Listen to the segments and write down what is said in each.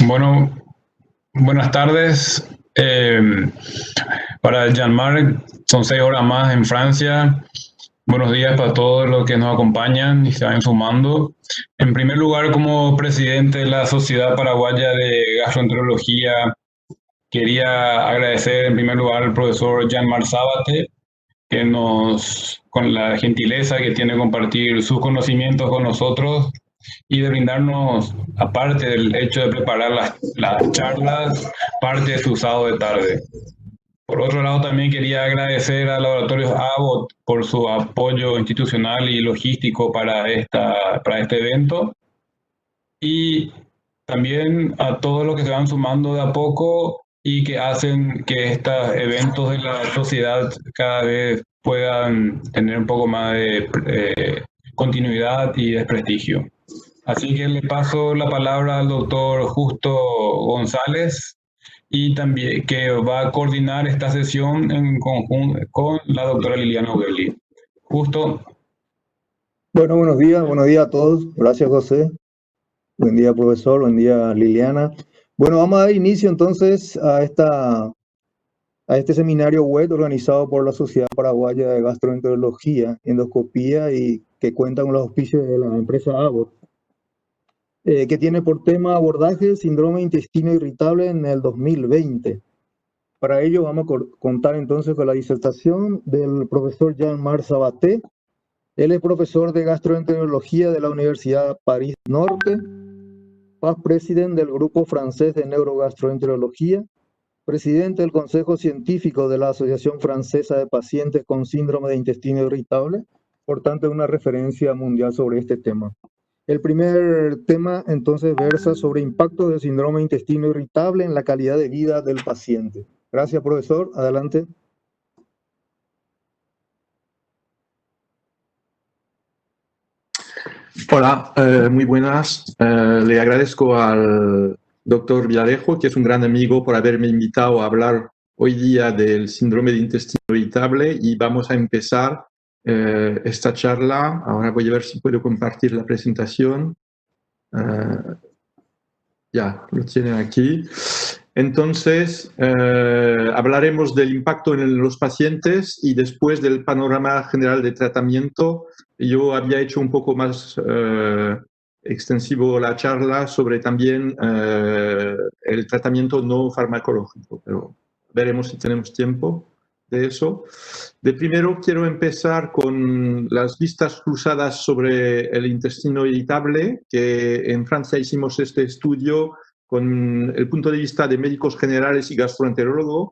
Bueno, buenas tardes. Para Jean-Marc son 6 horas más en Francia. Buenos días para todos los que nos acompañan y se van sumando. En primer lugar, como presidente de la Sociedad Paraguaya de Gastroenterología, quería agradecer en primer lugar al profesor Jean-Marc Sabate, que con la gentileza que tiene de compartir sus conocimientos con nosotros y de brindarnos, aparte del hecho de preparar las charlas, parte de su sábado de tarde. Por otro lado, también quería agradecer a Laboratorios Abbott por su apoyo institucional y logístico para este evento. Y también a todos los que se van sumando de a poco y que hacen que estos eventos de la sociedad cada vez puedan tener un poco más de continuidad y de prestigio. Así que le paso la palabra al doctor Justo González, y también que va a coordinar esta sesión en conjunto con la doctora Liliana Ubeli. Justo. Bueno, buenos días a todos. Gracias, José. Buen día, profesor. Buen día, Liliana. Bueno, vamos a dar inicio entonces a este seminario web organizado por la Sociedad Paraguaya de Gastroenterología y Endoscopía y que cuenta con los auspicios de la empresa Abbott, que tiene por tema abordaje síndrome de intestino irritable en el 2020. Para ello vamos a contar entonces con la disertación del profesor Jean-Marc Sabate. Él es profesor de gastroenterología de la Universidad París Norte, past president del Grupo Francés de Neurogastroenterología, presidente del Consejo Científico de la Asociación Francesa de Pacientes con Síndrome de Intestino Irritable, por tanto una referencia mundial sobre este tema. El primer tema entonces versa sobre impacto del síndrome de intestino irritable en la calidad de vida del paciente. Gracias, profesor. Adelante. Hola, muy buenas. Le agradezco al doctor Villarejo, que es un gran amigo, por haberme invitado a hablar hoy día del síndrome de intestino irritable, y vamos a empezar esta charla. Ahora voy a ver si puedo compartir la presentación. Ya, lo tienen aquí. Entonces, hablaremos del impacto en los pacientes y después del panorama general de tratamiento. Yo había hecho un poco más extensivo la charla sobre también el tratamiento no farmacológico, pero veremos si tenemos tiempo de eso. De primero quiero empezar con las vistas cruzadas sobre el intestino irritable, que en Francia hicimos este estudio con el punto de vista de médicos generales y gastroenterólogos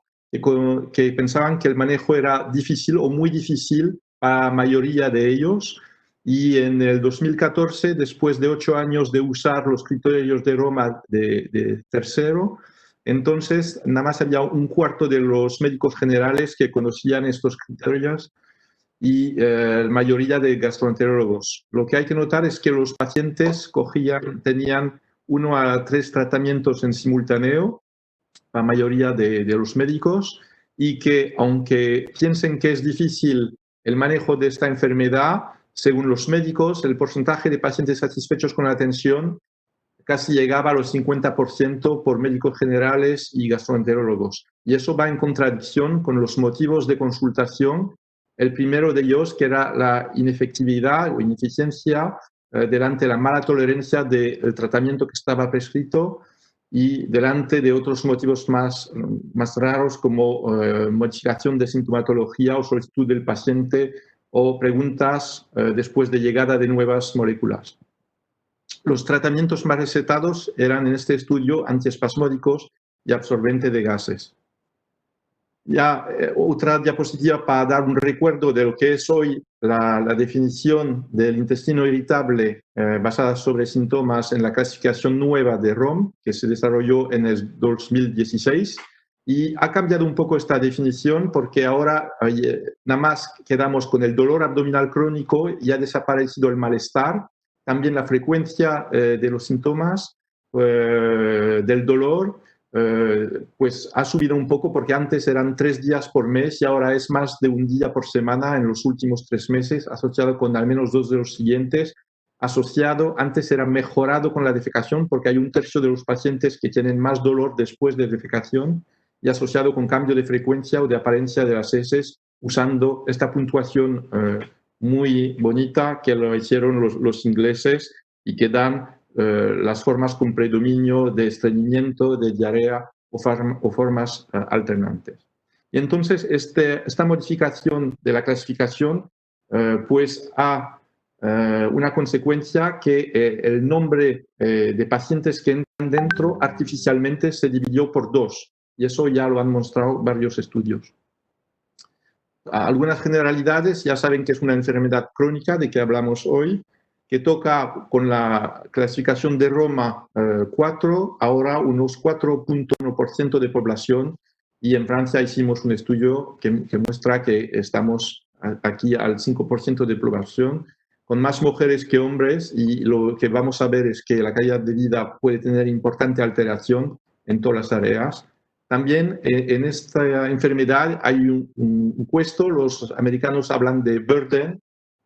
que pensaban que el manejo era difícil o muy difícil para la mayoría de ellos. Y en el 2014, después de 8 años de usar los criterios de Roma de tercero, entonces nada más había un cuarto de los médicos generales que conocían estos criterios y la mayoría de gastroenterólogos. Lo que hay que notar es que los pacientes tenían 1 a 3 tratamientos en simultáneo, la mayoría de los médicos, y que aunque piensen que es difícil el manejo de esta enfermedad, según los médicos, el porcentaje de pacientes satisfechos con la atención casi llegaba a los 50% por médicos generales y gastroenterólogos. Y eso va en contradicción con los motivos de consultación. El primero de ellos, que era la inefectividad o ineficiencia delante de la mala tolerancia del tratamiento que estaba prescrito, y delante de otros motivos más raros como modificación de sintomatología o solicitud del paciente o preguntas después de llegada de nuevas moléculas. Los tratamientos más recetados eran en este estudio antiespasmódicos y absorbente de gases. Ya otra diapositiva para dar un recuerdo de lo que es hoy la definición del intestino irritable basada sobre síntomas en la clasificación nueva de ROM, que se desarrolló en el 2016. Y ha cambiado un poco esta definición porque ahora nada más quedamos con el dolor abdominal crónico y ha desaparecido el malestar, también la frecuencia de los síntomas del dolor. Pues ha subido un poco porque antes eran 3 días por mes y ahora es más de 1 día por semana en los últimos 3 meses, asociado con al menos 2 de los siguientes. Antes era mejorado con la defecación porque hay 1/3 de los pacientes que tienen más dolor después de defecación y asociado con cambio de frecuencia o de apariencia de las heces, usando esta puntuación muy bonita que lo hicieron los ingleses y que dan las formas con predominio de estreñimiento, de diarrea o formas alternantes. Y entonces esta modificación de la clasificación pues ha una consecuencia que el nombre de pacientes que entran dentro artificialmente se dividió por 2 y eso ya lo han mostrado varios estudios. Algunas generalidades, ya saben que es una enfermedad crónica de que hablamos hoy, que toca con la clasificación de Roma 4, ahora unos 4.1% de población, y en Francia hicimos un estudio que muestra que estamos aquí al 5% de población, con más mujeres que hombres, y lo que vamos a ver es que la calidad de vida puede tener importante alteración en todas las áreas. También en esta enfermedad hay un puesto, los americanos hablan de burden,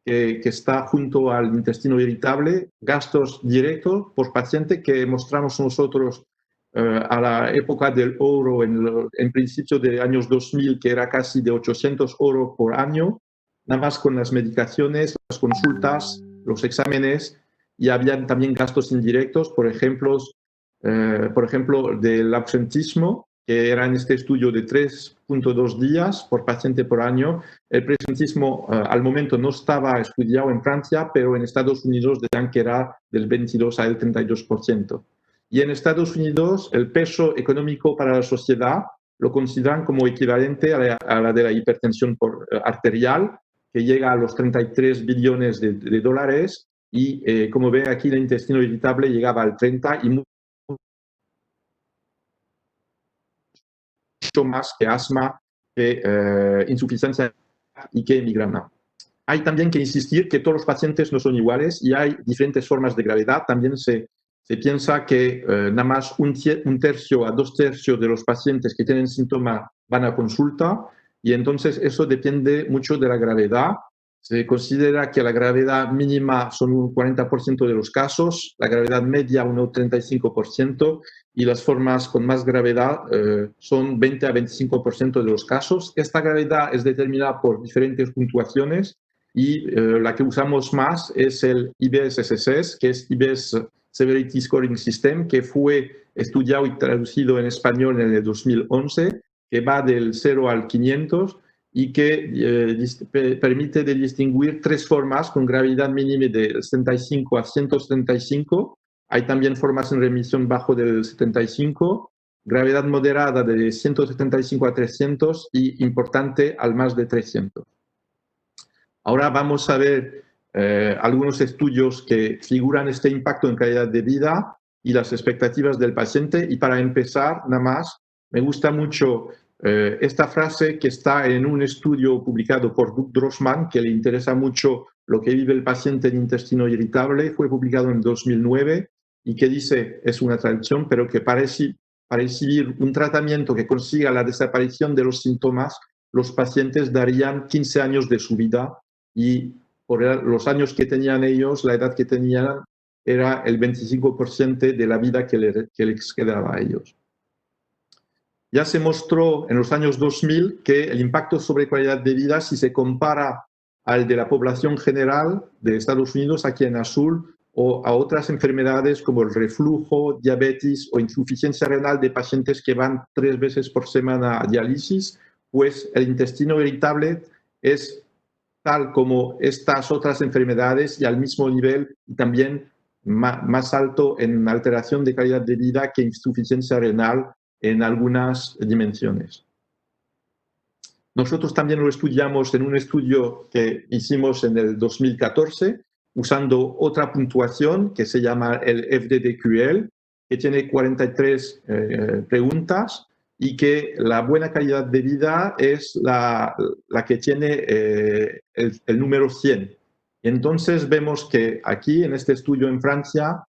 que está junto al intestino irritable, gastos directos por paciente que mostramos nosotros a la época del oro, en principio de años 2000, que era casi de 800 euros por año, nada más con las medicaciones, las consultas, los exámenes, y habían también gastos indirectos, por ejemplo, del ausentismo, que era en este estudio de 3.2 días por paciente por año. El presentismo al momento no estaba estudiado en Francia, pero en Estados Unidos decían que era del 22 al 32%. Y en Estados Unidos el peso económico para la sociedad lo consideran como equivalente a la de la hipertensión arterial, que llega a los 33 billones de dólares, y como ven aquí el intestino irritable llegaba al 30 y mucho más que asma, que insuficiencia y que migrana. Hay también que insistir que todos los pacientes no son iguales y hay diferentes formas de gravedad. También se piensa que nada más 1/3 a 2/3 de los pacientes que tienen síntomas van a consulta, y entonces eso depende mucho de la gravedad. Se considera que la gravedad mínima son un 40% de los casos, la gravedad media un 35%, y las formas con más gravedad son 20 a 25% de los casos. Esta gravedad es determinada por diferentes puntuaciones, y la que usamos más es el IBS-SSS, que es IBS Severity Scoring System, que fue estudiado y traducido en español en el 2011, que va del 0 al 500 y que permite de distinguir 3 formas con gravedad mínima de 75 a 175. Hay también formas en remisión bajo del 75, gravedad moderada de 175 a 300 y importante al más de 300. Ahora vamos a ver algunos estudios que figuran este impacto en calidad de vida y las expectativas del paciente. Y para empezar, nada más, me gusta mucho esta frase que está en un estudio publicado por Doug Drossman, que le interesa mucho lo que vive el paciente en intestino irritable. Fue publicado en 2009 y que dice, es una traducción, pero que para recibir un tratamiento que consiga la desaparición de los síntomas, los pacientes darían 15 años de su vida, y por los años que tenían ellos, la edad que tenían era el 25% de la vida que les quedaba a ellos. Ya se mostró en los años 2000 que el impacto sobre calidad de vida, si se compara al de la población general de Estados Unidos, aquí en azul, o a otras enfermedades como el reflujo, diabetes o insuficiencia renal de pacientes que van 3 veces por semana a diálisis, pues el intestino irritable es tal como estas otras enfermedades y al mismo nivel, y también más alto en alteración de calidad de vida que insuficiencia renal en algunas dimensiones. Nosotros también lo estudiamos en un estudio que hicimos en el 2014, usando otra puntuación que se llama el FDDQL, que tiene 43 preguntas y que la buena calidad de vida es la que tiene el número 100. Y entonces vemos que aquí, en este estudio en Francia,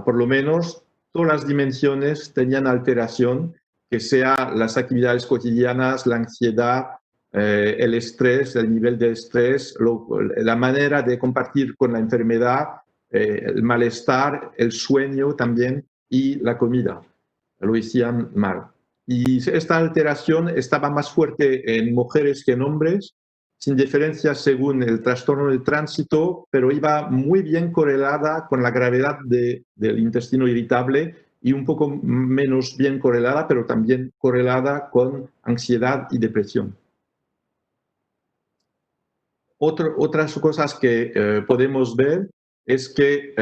por lo menos todas las dimensiones tenían alteración, que sea las actividades cotidianas, la ansiedad, el estrés, el nivel de estrés, la manera de compartir con la enfermedad, el malestar, el sueño también y la comida. Lo hacían mal. Y esta alteración estaba más fuerte en mujeres que en hombres, sin diferencia según el trastorno del tránsito, pero iba muy bien correlada con la gravedad del intestino irritable y un poco menos bien correlada, pero también correlada con ansiedad y depresión. Otras cosas que podemos ver es que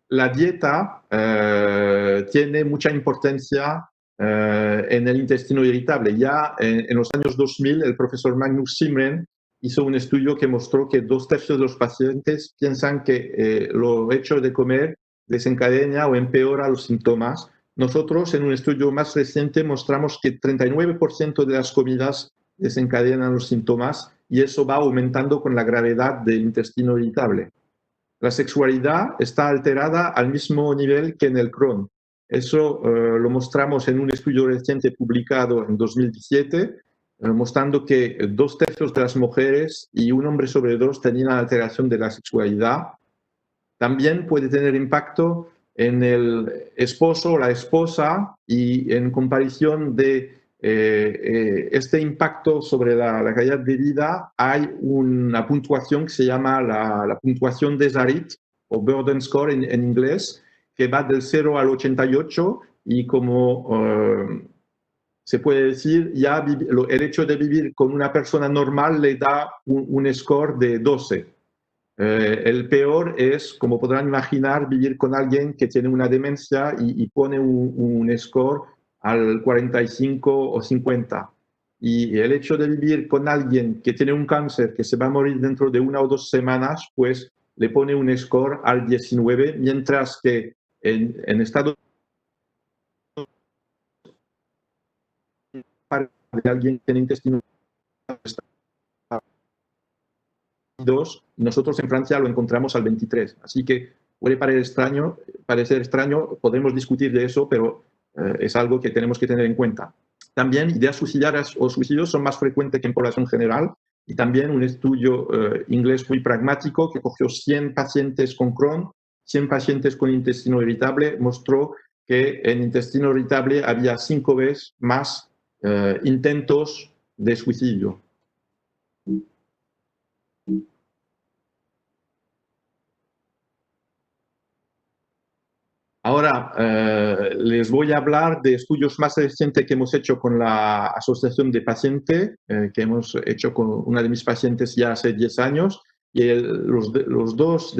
la dieta tiene mucha importancia en el intestino irritable. Ya en los años 2000, el profesor Magnus Simren hizo un estudio que mostró que 2/3 de los pacientes piensan que lo hecho de comer desencadena o empeora los síntomas. Nosotros, en un estudio más reciente, mostramos que 39% de las comidas desencadenan los síntomas y eso va aumentando con la gravedad del intestino irritable. La sexualidad está alterada al mismo nivel que en el Crohn. Eso lo mostramos en un estudio reciente publicado en 2017, mostrando que 2/3 de las mujeres y un hombre sobre 2 tenían alteración de la sexualidad. También puede tener impacto en el esposo o la esposa y en comparación de este impacto sobre la calidad de vida, hay una puntuación que se llama la puntuación de Zarit, o Burden Score en inglés, que va del 0 al 88 y como se puede decir, ya el hecho de vivir con una persona normal le da un score de 12. El peor es, como podrán imaginar, vivir con alguien que tiene una demencia y pone un score al 45 o 50. Y el hecho de vivir con alguien que tiene un cáncer que se va a morir dentro de 1 o 2 semanas, pues le pone un score al 19, mientras que en Estados Unidos, de alguien que tiene intestino 2, nosotros en Francia lo encontramos al 23. Así que puede parecer extraño, podemos discutir de eso, pero es algo que tenemos que tener en cuenta. También ideas suicidas o suicidios son más frecuentes que en población general y también un estudio inglés muy pragmático que cogió 100 pacientes con Crohn, 100 pacientes con intestino irritable, mostró que en intestino irritable había 5 veces más intentos de suicidio. Ahora les voy a hablar de estudios más recientes que hemos hecho con la Asociación de Pacientes, que hemos hecho con una de mis pacientes ya hace 10 años. Y los dos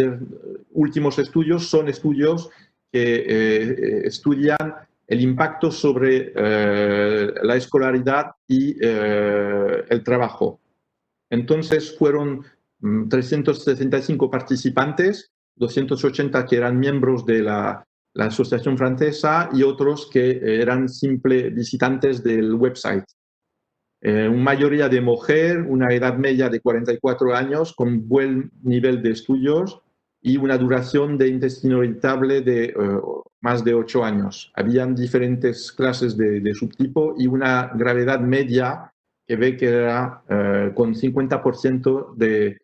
últimos estudios son estudios que estudian el impacto sobre la escolaridad y el trabajo. Entonces fueron 365 participantes, 280 que eran miembros de la asociación francesa y otros que eran simples visitantes del website. Una mayoría de mujer, una edad media de 44 años, con buen nivel de estudios y una duración de intestino irritable de más de 8 años. Habían diferentes clases de subtipo y una gravedad media que ve que era con 50% de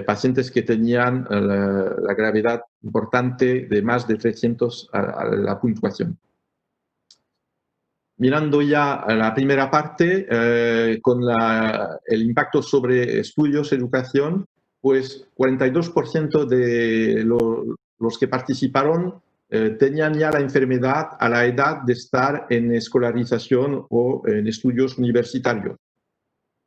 pacientes que tenían la gravedad importante de más de 300 a la puntuación. Mirando ya a la primera parte, con el impacto sobre estudios, educación, pues 42% de los que participaron tenían ya la enfermedad a la edad de estar en escolarización o en estudios universitarios.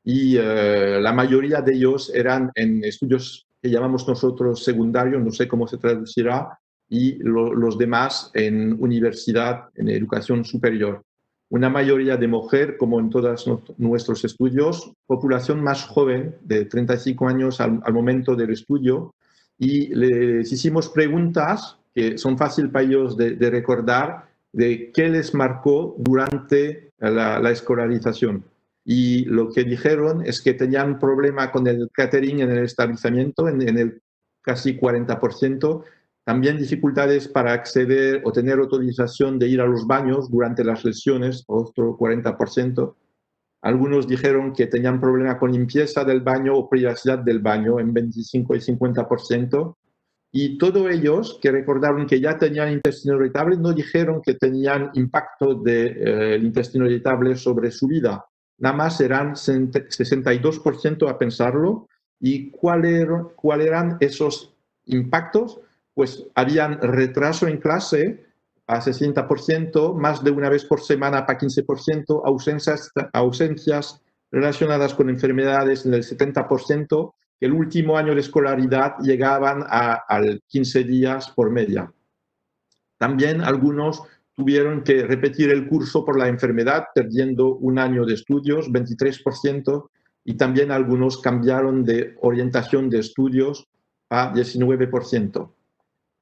Y la mayoría de ellos eran en estudios que llamamos nosotros secundarios, no sé cómo se traducirá, y los demás en universidad, en educación superior. una mayoría de mujer, como en todos nuestros estudios, población más joven, de 35 años al momento del estudio, y les hicimos preguntas que son fáciles para ellos de recordar, de qué les marcó durante la escolarización. Y lo que dijeron es que tenían problema con el catering en el establecimiento, en el casi 40%, también dificultades para acceder o tener autorización de ir a los baños durante las lesiones, otro 40%. Algunos dijeron que tenían problema con limpieza del baño o privacidad del baño en 25 y 50%. Y todos ellos que recordaron que ya tenían intestino irritable no dijeron que tenían impacto del intestino irritable sobre su vida. Nada más eran 62% a pensarlo. ¿Y cuáles eran esos impactos? Pues habían retraso en clase a 60%, más de una vez por semana para 15%, ausencias relacionadas con enfermedades en el 70%, que el último año de escolaridad llegaban a 15 días por media. También algunos tuvieron que repetir el curso por la enfermedad, perdiendo un año de estudios, 23%, y también algunos cambiaron de orientación de estudios a 19%.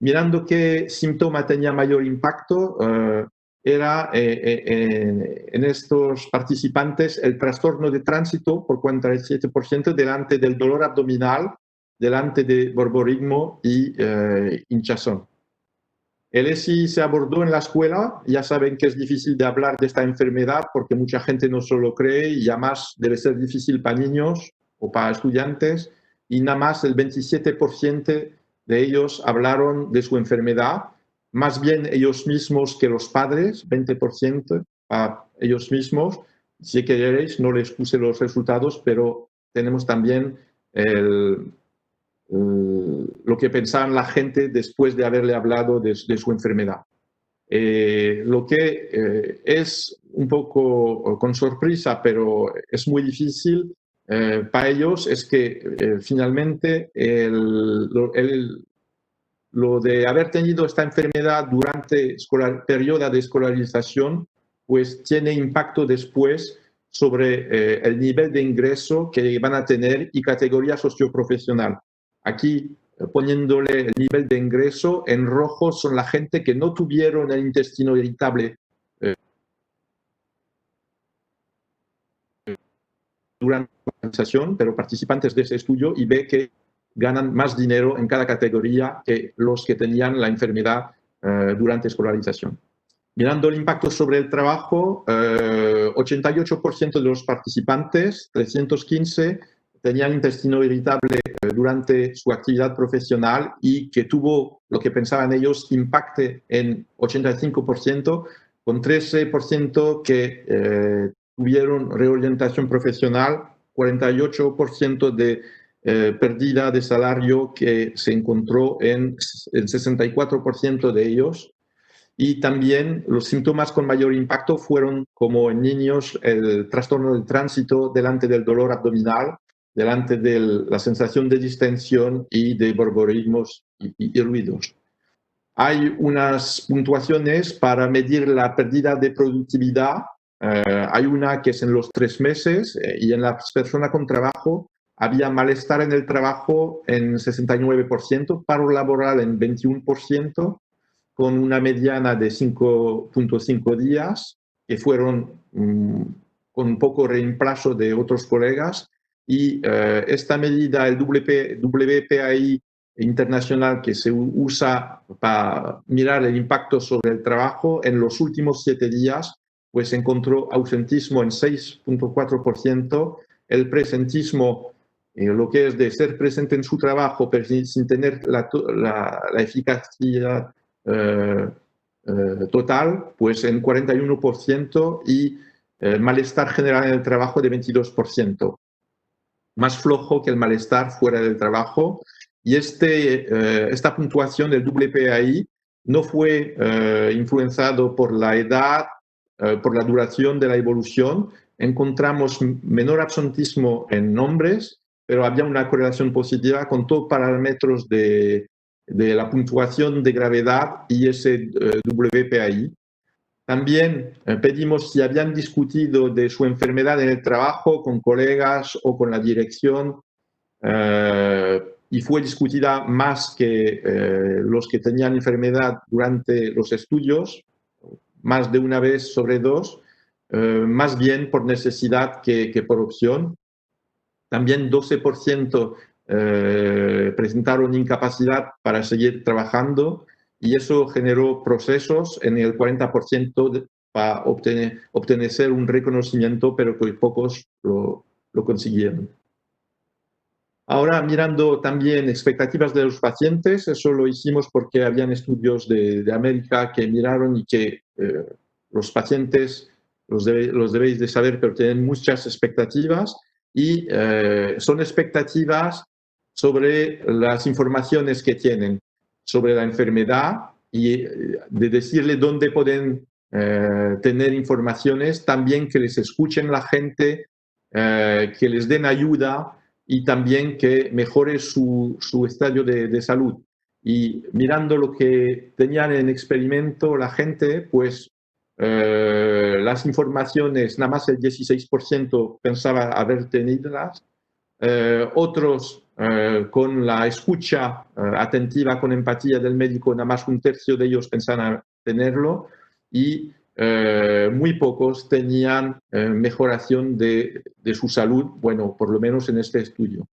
Mirando qué síntoma tenía mayor impacto, era en estos participantes el trastorno de tránsito por 47% delante del dolor abdominal, delante de borborismo y hinchazón. El ESI se abordó en la escuela. Ya saben que es difícil de hablar de esta enfermedad porque mucha gente no se lo cree y además debe ser difícil para niños o para estudiantes, y nada más el 27% de ellos hablaron de su enfermedad, más bien ellos mismos que los padres, 20% a ellos mismos. Si queréis, no les puse los resultados, pero tenemos también lo que pensaban la gente después de haberle hablado de su enfermedad. Lo que es un poco con sorpresa, pero es muy difícil para ellos, es que finalmente lo de haber tenido esta enfermedad durante el periodo de escolarización, pues tiene impacto después sobre el nivel de ingreso que van a tener y categoría socioprofesional. Aquí, poniéndole el nivel de ingreso, en rojo son la gente que no tuvieron el intestino irritable durante la organización, pero participantes de ese estudio, y ve que ganan más dinero en cada categoría que los que tenían la enfermedad durante escolarización. Mirando el impacto sobre el trabajo, 88% de los participantes, 315, tenían intestino irritable durante su actividad profesional y que tuvo, lo que pensaban ellos, impacte en 85%, con 13% que tuvieron reorientación profesional, 48% de pérdida de salario que se encontró en el 64% de ellos. Y también los síntomas con mayor impacto fueron, como en niños, el trastorno del tránsito delante del dolor abdominal, delante de la sensación de distensión y de borborismos y ruidos. Hay unas puntuaciones para medir la pérdida de productividad. Hay una que es en los 3 meses y en las personas con trabajo había malestar en el trabajo en 69%, paro laboral en 21%, con una mediana de 5.5 días, que fueron con un poco reemplazo de otros colegas. Y esta medida, el WPAI internacional, que se usa para mirar el impacto sobre el trabajo, en los últimos 7 días, pues encontró ausentismo en 6.4%, el presentismo, lo que es de ser presente en su trabajo, pero sin tener la eficacia total, pues en 41%, y malestar general en el trabajo de 22%. Más flojo que el malestar fuera del trabajo. Y esta puntuación del WPAI no fue influenciado por la edad, por la duración de la evolución. Encontramos menor absentismo en hombres, pero había una correlación positiva con todos parámetros de la puntuación de gravedad y ese WPAI. También pedimos si habían discutido de su enfermedad en el trabajo con colegas o con la dirección, y fue discutida más que los que tenían enfermedad durante los estudios, más de una vez sobre dos, más bien por necesidad que por opción. También 12% presentaron incapacidad para seguir trabajando y eso generó procesos en el 40% para obtener un reconocimiento, pero que pocos lo consiguieron. Ahora, mirando también expectativas de los pacientes, eso lo hicimos porque habían estudios de América que miraron y que los pacientes, los debéis de saber, pero tienen muchas expectativas y son expectativas sobre las informaciones que tienen sobre la enfermedad y de decirle dónde pueden tener informaciones, también que les escuchen la gente, que les den ayuda y también que mejore su estado de salud. Y mirando lo que tenían en experimento la gente, pues las informaciones, nada más el 16% pensaba haber tenidolas, otros con la escucha atentiva, con empatía del médico, nada más un tercio de ellos pensaban tenerlo y muy pocos tenían mejoración de su salud, bueno, por lo menos en este estudio.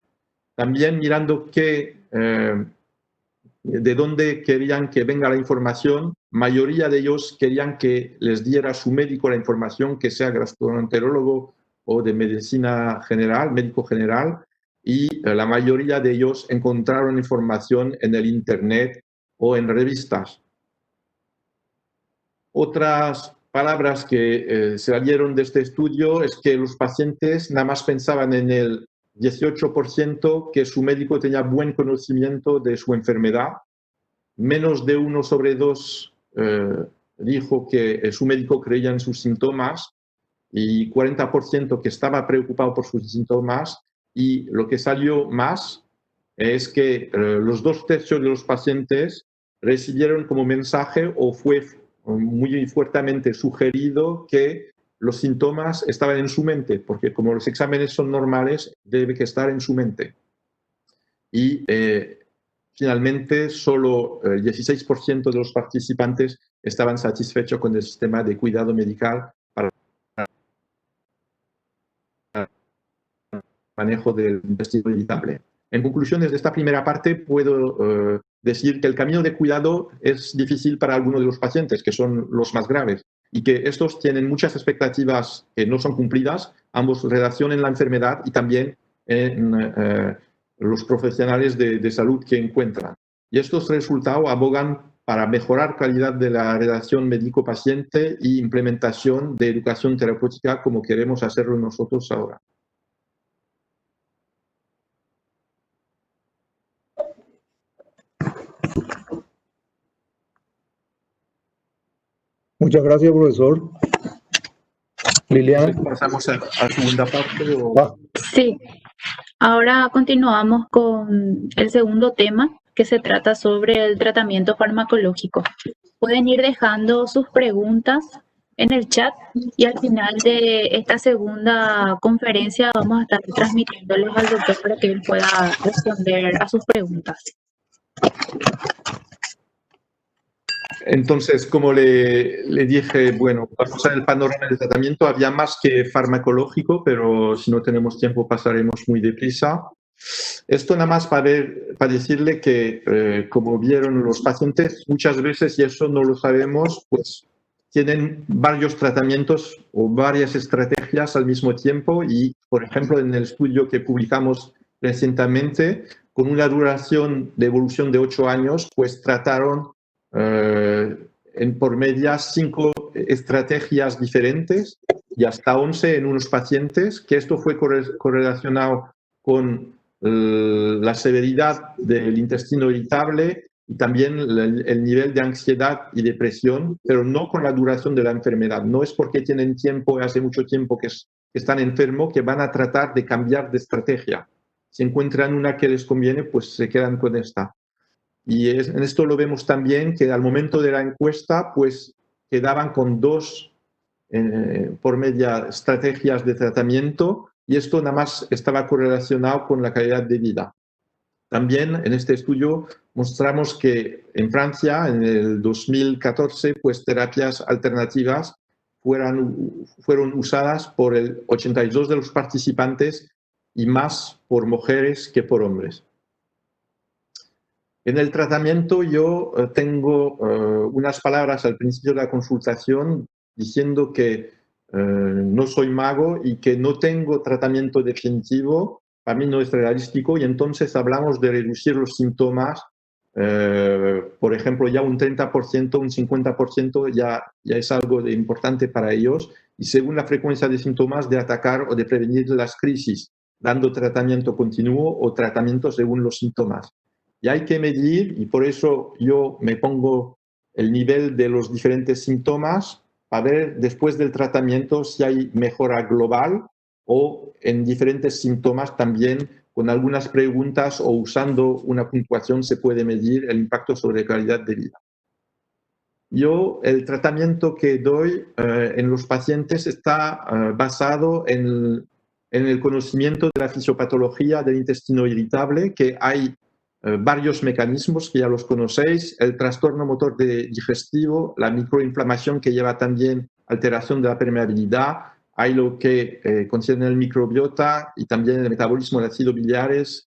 También mirando de dónde querían que venga la información, mayoría de ellos querían que les diera su médico la información, que sea gastroenterólogo o de medicina general, médico general, y la mayoría de ellos encontraron información en el internet o en revistas. Otras palabras que salieron de este estudio es que los pacientes nada más pensaban en el 18% que su médico tenía buen conocimiento de su enfermedad. Menos de 1 sobre 2 dijo que su médico creía en sus síntomas y 40% que estaba preocupado por sus síntomas. Y lo que salió más es que los 2/3 de los pacientes recibieron como mensaje o fue muy fuertemente sugerido que los síntomas estaban en su mente, porque como los exámenes son normales, debe que estar en su mente. Y finalmente, solo el 16% de los participantes estaban satisfechos con el sistema de cuidado medical para el manejo del intestino irritable. En conclusiones de esta primera parte, puedo decir que el camino de cuidado es difícil para algunos de los pacientes, que son los más graves, y que estos tienen muchas expectativas que no son cumplidas, ambos en relación en la enfermedad y también en los profesionales de salud que encuentran. Y estos resultados abogan para mejorar calidad de la relación médico-paciente y implementación de educación terapéutica como queremos hacerlo nosotros ahora. Muchas gracias, profesor. Liliana. Pasamos a la segunda parte. Sí, ahora continuamos con el segundo tema, que se trata sobre el tratamiento farmacológico. Pueden ir dejando sus preguntas en el chat y al final de esta segunda conferencia vamos a estar transmitiéndoles al doctor para que él pueda responder a sus preguntas. Entonces, como le dije, bueno, vamos a ver el panorama del tratamiento. Había más que farmacológico, pero si no tenemos tiempo pasaremos muy deprisa. Esto nada más para decirle que, como vieron los pacientes, muchas veces, y eso no lo sabemos, pues tienen varios tratamientos o varias estrategias al mismo tiempo y, por ejemplo, en el estudio que publicamos recientemente, con una duración de evolución de 8 años, pues trataron por media 5 estrategias diferentes y hasta 11 en unos pacientes, que esto fue correlacionado con la severidad del intestino irritable y también el nivel de ansiedad y depresión, pero no con la duración de la enfermedad. No es porque tienen tiempo, hace mucho tiempo que están enfermos, que van a tratar de cambiar de estrategia. Si encuentran una que les conviene, pues se quedan con esta. Y en esto lo vemos también que al momento de la encuesta, pues quedaban con 2 por media estrategias de tratamiento y esto nada más estaba correlacionado con la calidad de vida. También en este estudio mostramos que en Francia, en el 2014, pues terapias alternativas fueron usadas por el 82% de los participantes y más por mujeres que por hombres. En el tratamiento yo tengo unas palabras al principio de la consultación diciendo que no soy mago y que no tengo tratamiento definitivo, para mí no es realístico, y entonces hablamos de reducir los síntomas, por ejemplo, ya un 30%, un 50% ya es algo importante para ellos, y según la frecuencia de síntomas, de atacar o de prevenir las crisis, dando tratamiento continuo o tratamiento según los síntomas. Y hay que medir, y por eso yo me pongo el nivel de los diferentes síntomas para ver después del tratamiento si hay mejora global o en diferentes síntomas también con algunas preguntas o usando una puntuación se puede medir el impacto sobre calidad de vida. Yo, el tratamiento que doy en los pacientes está basado en el conocimiento de la fisiopatología del intestino irritable, que hay varios mecanismos que ya los conocéis, el trastorno motor digestivo, la microinflamación que lleva también alteración de la permeabilidad, hay lo que concierne el microbiota y también el metabolismo de ácidos biliares,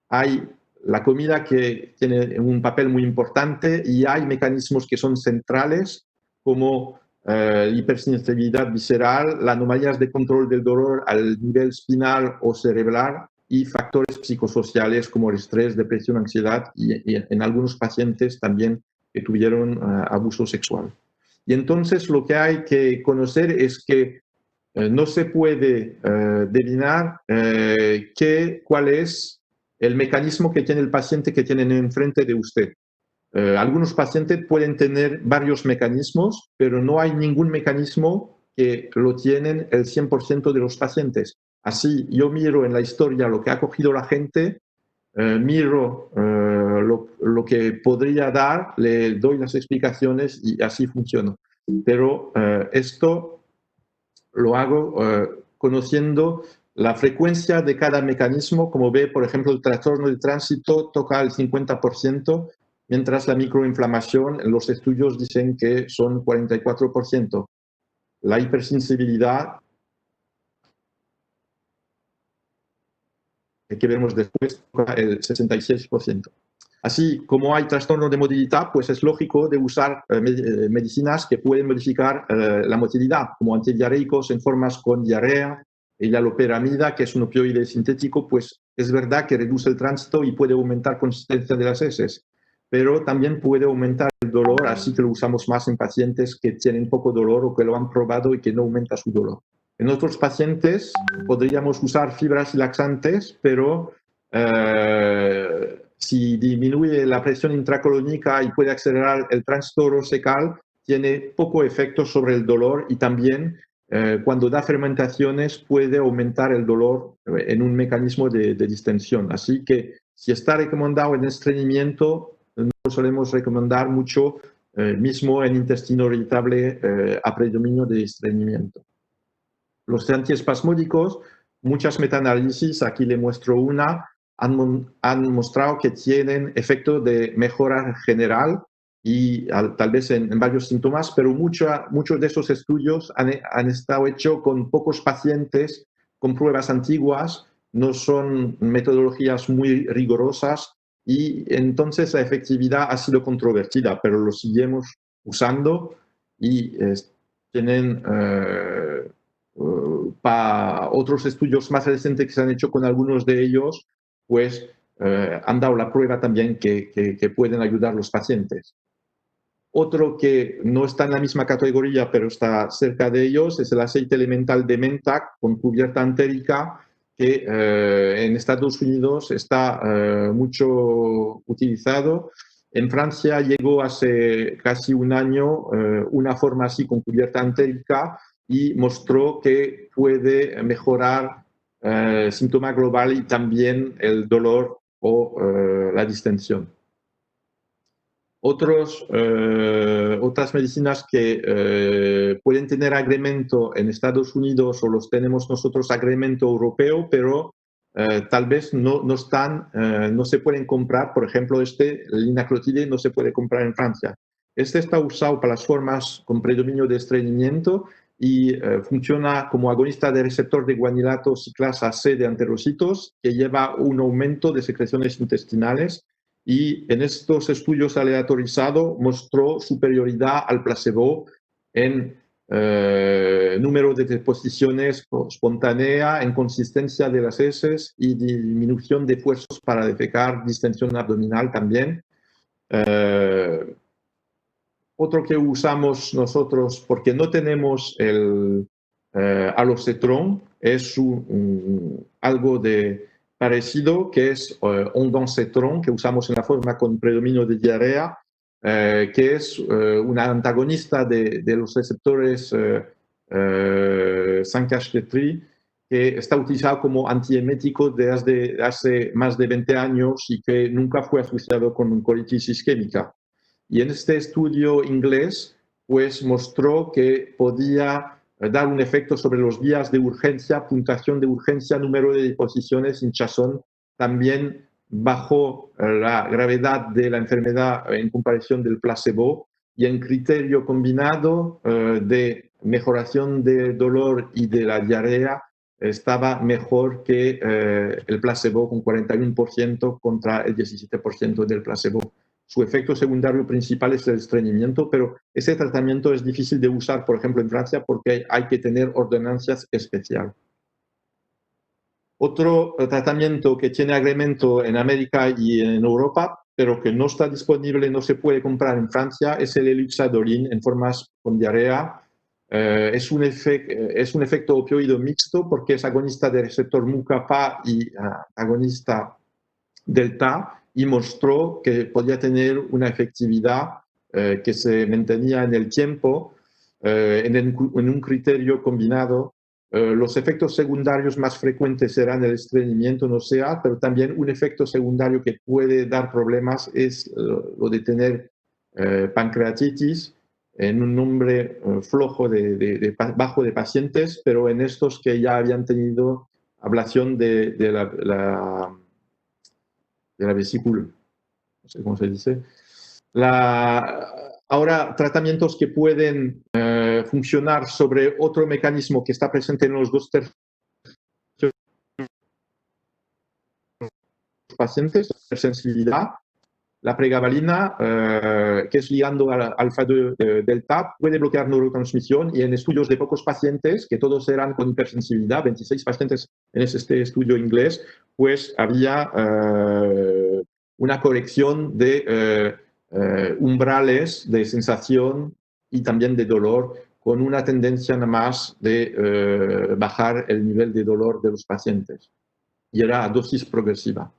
hay la comida que tiene un papel muy importante y hay mecanismos que son centrales como hipersensibilidad visceral, las anomalías de control del dolor al nivel espinal o cerebral y factores psicosociales como el estrés, depresión, ansiedad y en algunos pacientes también que tuvieron abuso sexual. Y entonces lo que hay que conocer es que no se puede adivinar cuál es el mecanismo que tiene el paciente que tienen enfrente de usted. Algunos pacientes pueden tener varios mecanismos, pero no hay ningún mecanismo que lo tienen el 100% de los pacientes. Así, yo miro en la historia lo que ha cogido la gente, miro lo que podría dar, le doy las explicaciones y así funciona. Pero esto lo hago conociendo la frecuencia de cada mecanismo. Como ve, por ejemplo, el trastorno de tránsito toca el 50%, mientras la microinflamación, los estudios dicen que son 44%. La hipersensibilidad, que vemos después, toca el 66%. Así como hay trastorno de motilidad, pues es lógico de usar medicinas que pueden modificar la motilidad, como antidiarreicos en formas con diarrea, y la loperamida, que es un opioide sintético, pues es verdad que reduce el tránsito y puede aumentar consistencia de las heces, pero también puede aumentar el dolor, así que lo usamos más en pacientes que tienen poco dolor o que lo han probado y que no aumenta su dolor. En otros pacientes podríamos usar fibras y laxantes, pero si disminuye la presión intracolónica y puede acelerar el tránsito orosecal, tiene poco efecto sobre el dolor y también cuando da fermentaciones puede aumentar el dolor en un mecanismo de distensión. Así que si está recomendado en estreñimiento, no solemos recomendar mucho, mismo en intestino irritable a predominio de estreñimiento. Los antiespasmódicos, muchas metaanálisis, aquí le muestro una, han mostrado que tienen efecto de mejora general y tal vez en varios síntomas, pero muchos de esos estudios han estado hechos con pocos pacientes, con pruebas antiguas, no son metodologías muy rigurosas y entonces la efectividad ha sido controvertida, pero lo seguimos usando y tienen... para otros estudios más recientes que se han hecho con algunos de ellos, pues han dado la prueba también que pueden ayudar a los pacientes. Otro que no está en la misma categoría, pero está cerca de ellos, es el aceite elemental de menta con cubierta entérica, que en Estados Unidos está mucho utilizado. En Francia llegó hace casi un año una forma así con cubierta entérica y mostró que puede mejorar síntoma global y también el dolor o la distensión. Otras medicinas que pueden tener agregamiento en Estados Unidos o los tenemos nosotros agregamiento europeo, pero tal vez no se pueden comprar. Por ejemplo, el linaclotide no se puede comprar en Francia. Este está usado para las formas con predominio de estreñimiento y funciona como agonista del receptor de guanilato ciclasa C de enterocitos, que lleva un aumento de secreciones intestinales. Y en estos estudios aleatorizados mostró superioridad al placebo en número de deposiciones espontánea, en consistencia de las heces y disminución de esfuerzos para defecar, distensión abdominal también. Otro que usamos nosotros, porque no tenemos el alocetrón, es algo parecido, que es ondansetron, que usamos en la forma con predominio de diarrea, que es un antagonista de los receptores 5-HT3, que está utilizado como antiemético desde hace más de 20 años y que nunca fue asociado con colitis isquémica. Y en este estudio inglés, pues mostró que podía dar un efecto sobre los días de urgencia, puntuación de urgencia, número de deposiciones, hinchazón. También bajó la gravedad de la enfermedad en comparación del placebo, y en criterio combinado de mejoración de dolor y de la diarrea estaba mejor que el placebo, con 41% contra el 17% del placebo. Su efecto secundario principal es el estreñimiento, pero ese tratamiento es difícil de usar, por ejemplo, en Francia, porque hay que tener ordenanzas especiales. Otro tratamiento que tiene agregamiento en América y en Europa, pero que no está disponible, no se puede comprar en Francia, es el Elixadorin en formas con diarrea. Es un efecto opioide mixto porque es agonista del receptor MuCA-PA y agonista del TA, y mostró que podía tener una efectividad que se mantenía en el tiempo en un criterio combinado. Los efectos secundarios más frecuentes serán el estreñimiento, náusea, pero también un efecto secundario que puede dar problemas es lo de tener pancreatitis en un número bajo de pacientes, pero en estos que ya habían tenido ablación de la vesícula, no sé cómo se dice. Ahora, tratamientos que pueden funcionar sobre otro mecanismo que está presente en los dos tercios pacientes, la sensibilidad. La pregabalina, que es ligando al alfa-2 delta, puede bloquear neurotransmisión, y en estudios de pocos pacientes, que todos eran con hipersensibilidad, 26 pacientes en este estudio inglés, pues había una corrección de umbrales de sensación y también de dolor, con una tendencia nada más de bajar el nivel de dolor de los pacientes. Y era a dosis progresiva.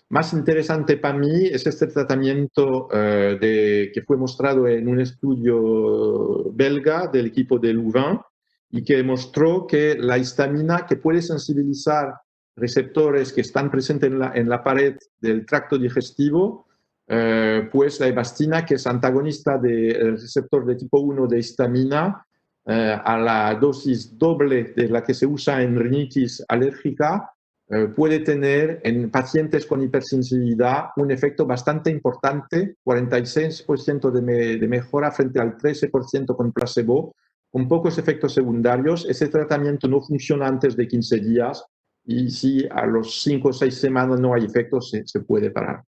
Más interesante para mí es este tratamiento que fue mostrado en un estudio belga del equipo de Louvain, y que mostró que la histamina, que puede sensibilizar receptores que están presentes en la pared del tracto digestivo, pues la hebastina, que es antagonista del receptor de tipo 1 de histamina, a la dosis doble de la que se usa en rinitis alérgica, puede tener en pacientes con hipersensibilidad un efecto bastante importante, 46% de mejora frente al 13% con placebo, con pocos efectos secundarios. Ese tratamiento no funciona antes de 15 días, y si a los 5 o 6 semanas no hay efectos, se puede parar.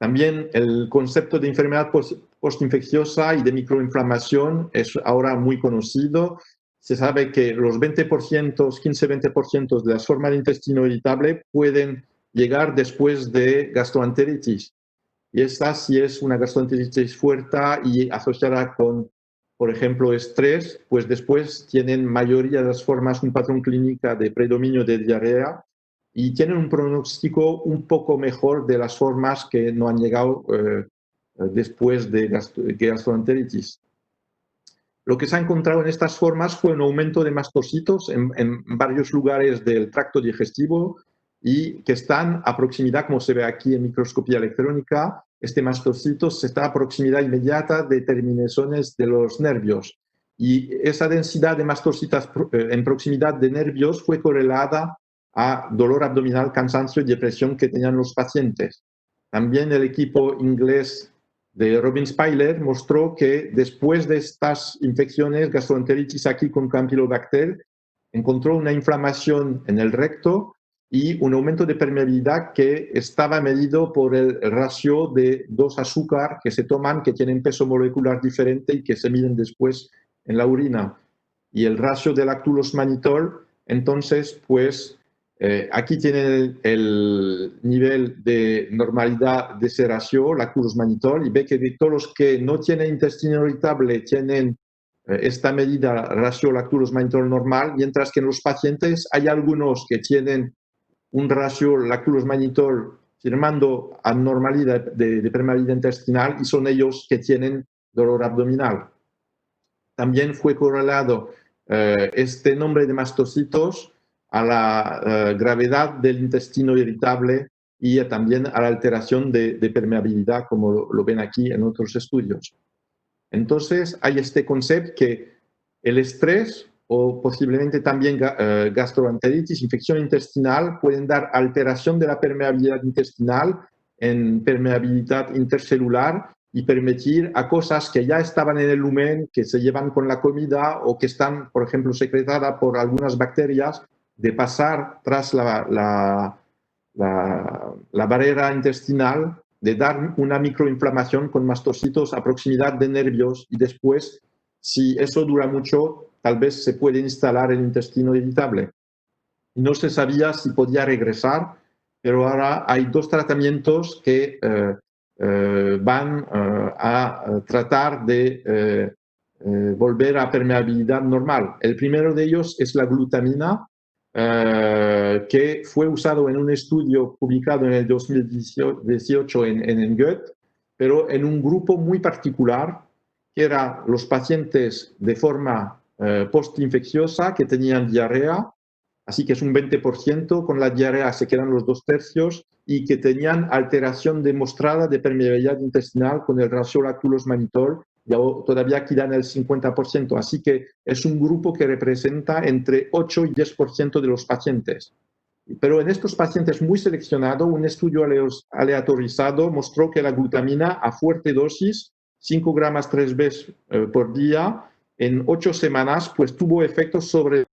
También el concepto de enfermedad postinfecciosa y de microinflamación es ahora muy conocido. Se sabe que los 20%, 15-20% de las formas de intestino irritable pueden llegar después de gastroenteritis. Y esta sí es una gastroenteritis fuerte y asociada con, por ejemplo, estrés, pues después tienen mayoría de las formas un patrón clínico de predominio de diarrea, y tienen un pronóstico un poco mejor de las formas que no han llegado después de gastroenteritis. Lo que se ha encontrado en estas formas fue un aumento de mastocitos en varios lugares del tracto digestivo, y que están a proximidad, como se ve aquí en microscopía electrónica, este mastocito está a proximidad inmediata de terminaciones de los nervios. Y esa densidad de mastocitas en proximidad de nervios fue correlada a dolor abdominal, cansancio y depresión que tenían los pacientes. También el equipo inglés de Robin Speiler mostró que después de estas infecciones, gastroenteritis aquí con Campylobacter, encontró una inflamación en el recto y un aumento de permeabilidad que estaba medido por el ratio de dos azúcar que se toman, que tienen peso molecular diferente y que se miden después en la orina. Y el ratio de lactulose mannitol, entonces, pues aquí tienen el nivel de normalidad de ese ratio, lactulose mannitol, y ve que de todos los que no tienen intestino irritable tienen esta medida ratio lactulose mannitol normal, mientras que en los pacientes hay algunos que tienen un ratio lactulose mannitol firmando anormalidad de permeabilidad intestinal y son ellos que tienen dolor abdominal. También fue correlado este nombre de mastocitos a la gravedad del intestino irritable y también a la alteración de permeabilidad, como lo ven aquí en otros estudios. Entonces, hay este concepto que el estrés o posiblemente también gastroenteritis, infección intestinal, pueden dar alteración de la permeabilidad intestinal en permeabilidad intercelular y permitir a cosas que ya estaban en el lumen, que se llevan con la comida o que están, por ejemplo, secretadas por algunas bacterias, de pasar tras la barrera intestinal, de dar una microinflamación con mastocitos a proximidad de nervios y después, si eso dura mucho, tal vez se puede instalar el intestino irritable. No se sabía si podía regresar, pero ahora hay dos tratamientos que van a tratar de volver a permeabilidad normal. El primero de ellos es la glutamina, que fue usado en un estudio publicado en el 2018 en Goethe, pero en un grupo muy particular, que eran los pacientes de forma postinfecciosa que tenían diarrea, así que es un 20%, con la diarrea se quedan los 2/3, y que tenían alteración demostrada de permeabilidad intestinal con el ratio lactulose mannitol, todavía quedan el 50%, así que es un grupo que representa entre 8 y 10% de los pacientes. Pero en estos pacientes muy seleccionados, un estudio aleatorizado mostró que la glutamina a fuerte dosis, 5 gramos 3 veces por día, en 8 semanas, pues tuvo efectos sobre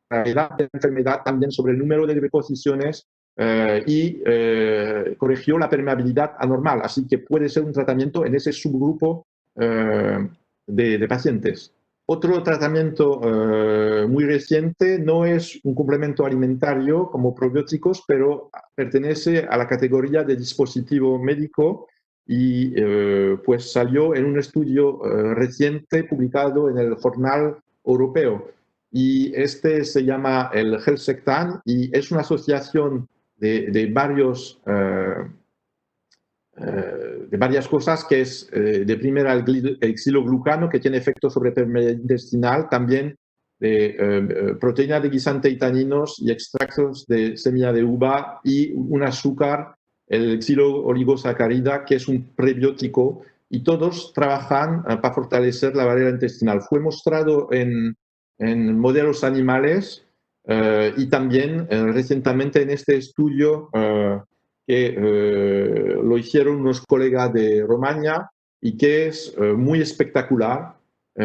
la enfermedad, también sobre el número de reposiciones y corrigió la permeabilidad anormal. Así que puede ser un tratamiento en ese subgrupo de pacientes. Otro tratamiento muy reciente no es un complemento alimentario como probióticos, pero pertenece a la categoría de dispositivo médico y pues salió en un estudio reciente publicado en el Journal Europeo. Y este se llama el Helsectan y es una asociación de varias cosas, que es de primera el xiloglucano, que tiene efectos sobre permeabilidad intestinal, también de proteína de guisante y taninos y extractos de semilla de uva y un azúcar, el xilo-oligosacarida, que es un prebiótico, y todos trabajan para fortalecer la barrera intestinal. Fue mostrado en modelos animales y también recientemente en este estudio que lo hicieron unos colegas de Rumania y que es muy espectacular,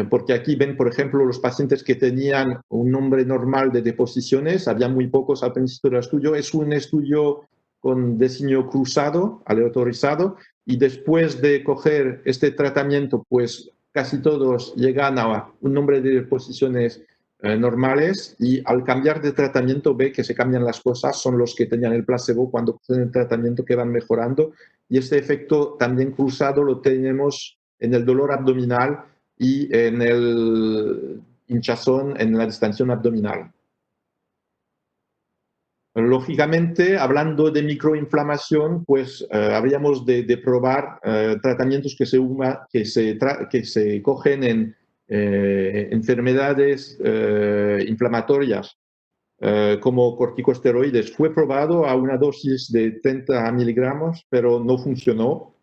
porque aquí ven, por ejemplo, los pacientes que tenían un nombre normal de deposiciones, había muy pocos al principio del estudio. Es un estudio con diseño cruzado, aleatorizado, y después de coger este tratamiento, pues casi todos llegan a un nombre de deposiciones normales, y al cambiar de tratamiento ve que se cambian las cosas. Son los que tenían el placebo cuando cogen el tratamiento que van mejorando, y este efecto también cruzado lo tenemos en el dolor abdominal y en el hinchazón, en la distensión abdominal. Lógicamente, hablando de microinflamación, pues habríamos de probar tratamientos que se cogen enfermedades inflamatorias como corticosteroides. Fue probado a una dosis de 30 miligramos, pero no funcionó.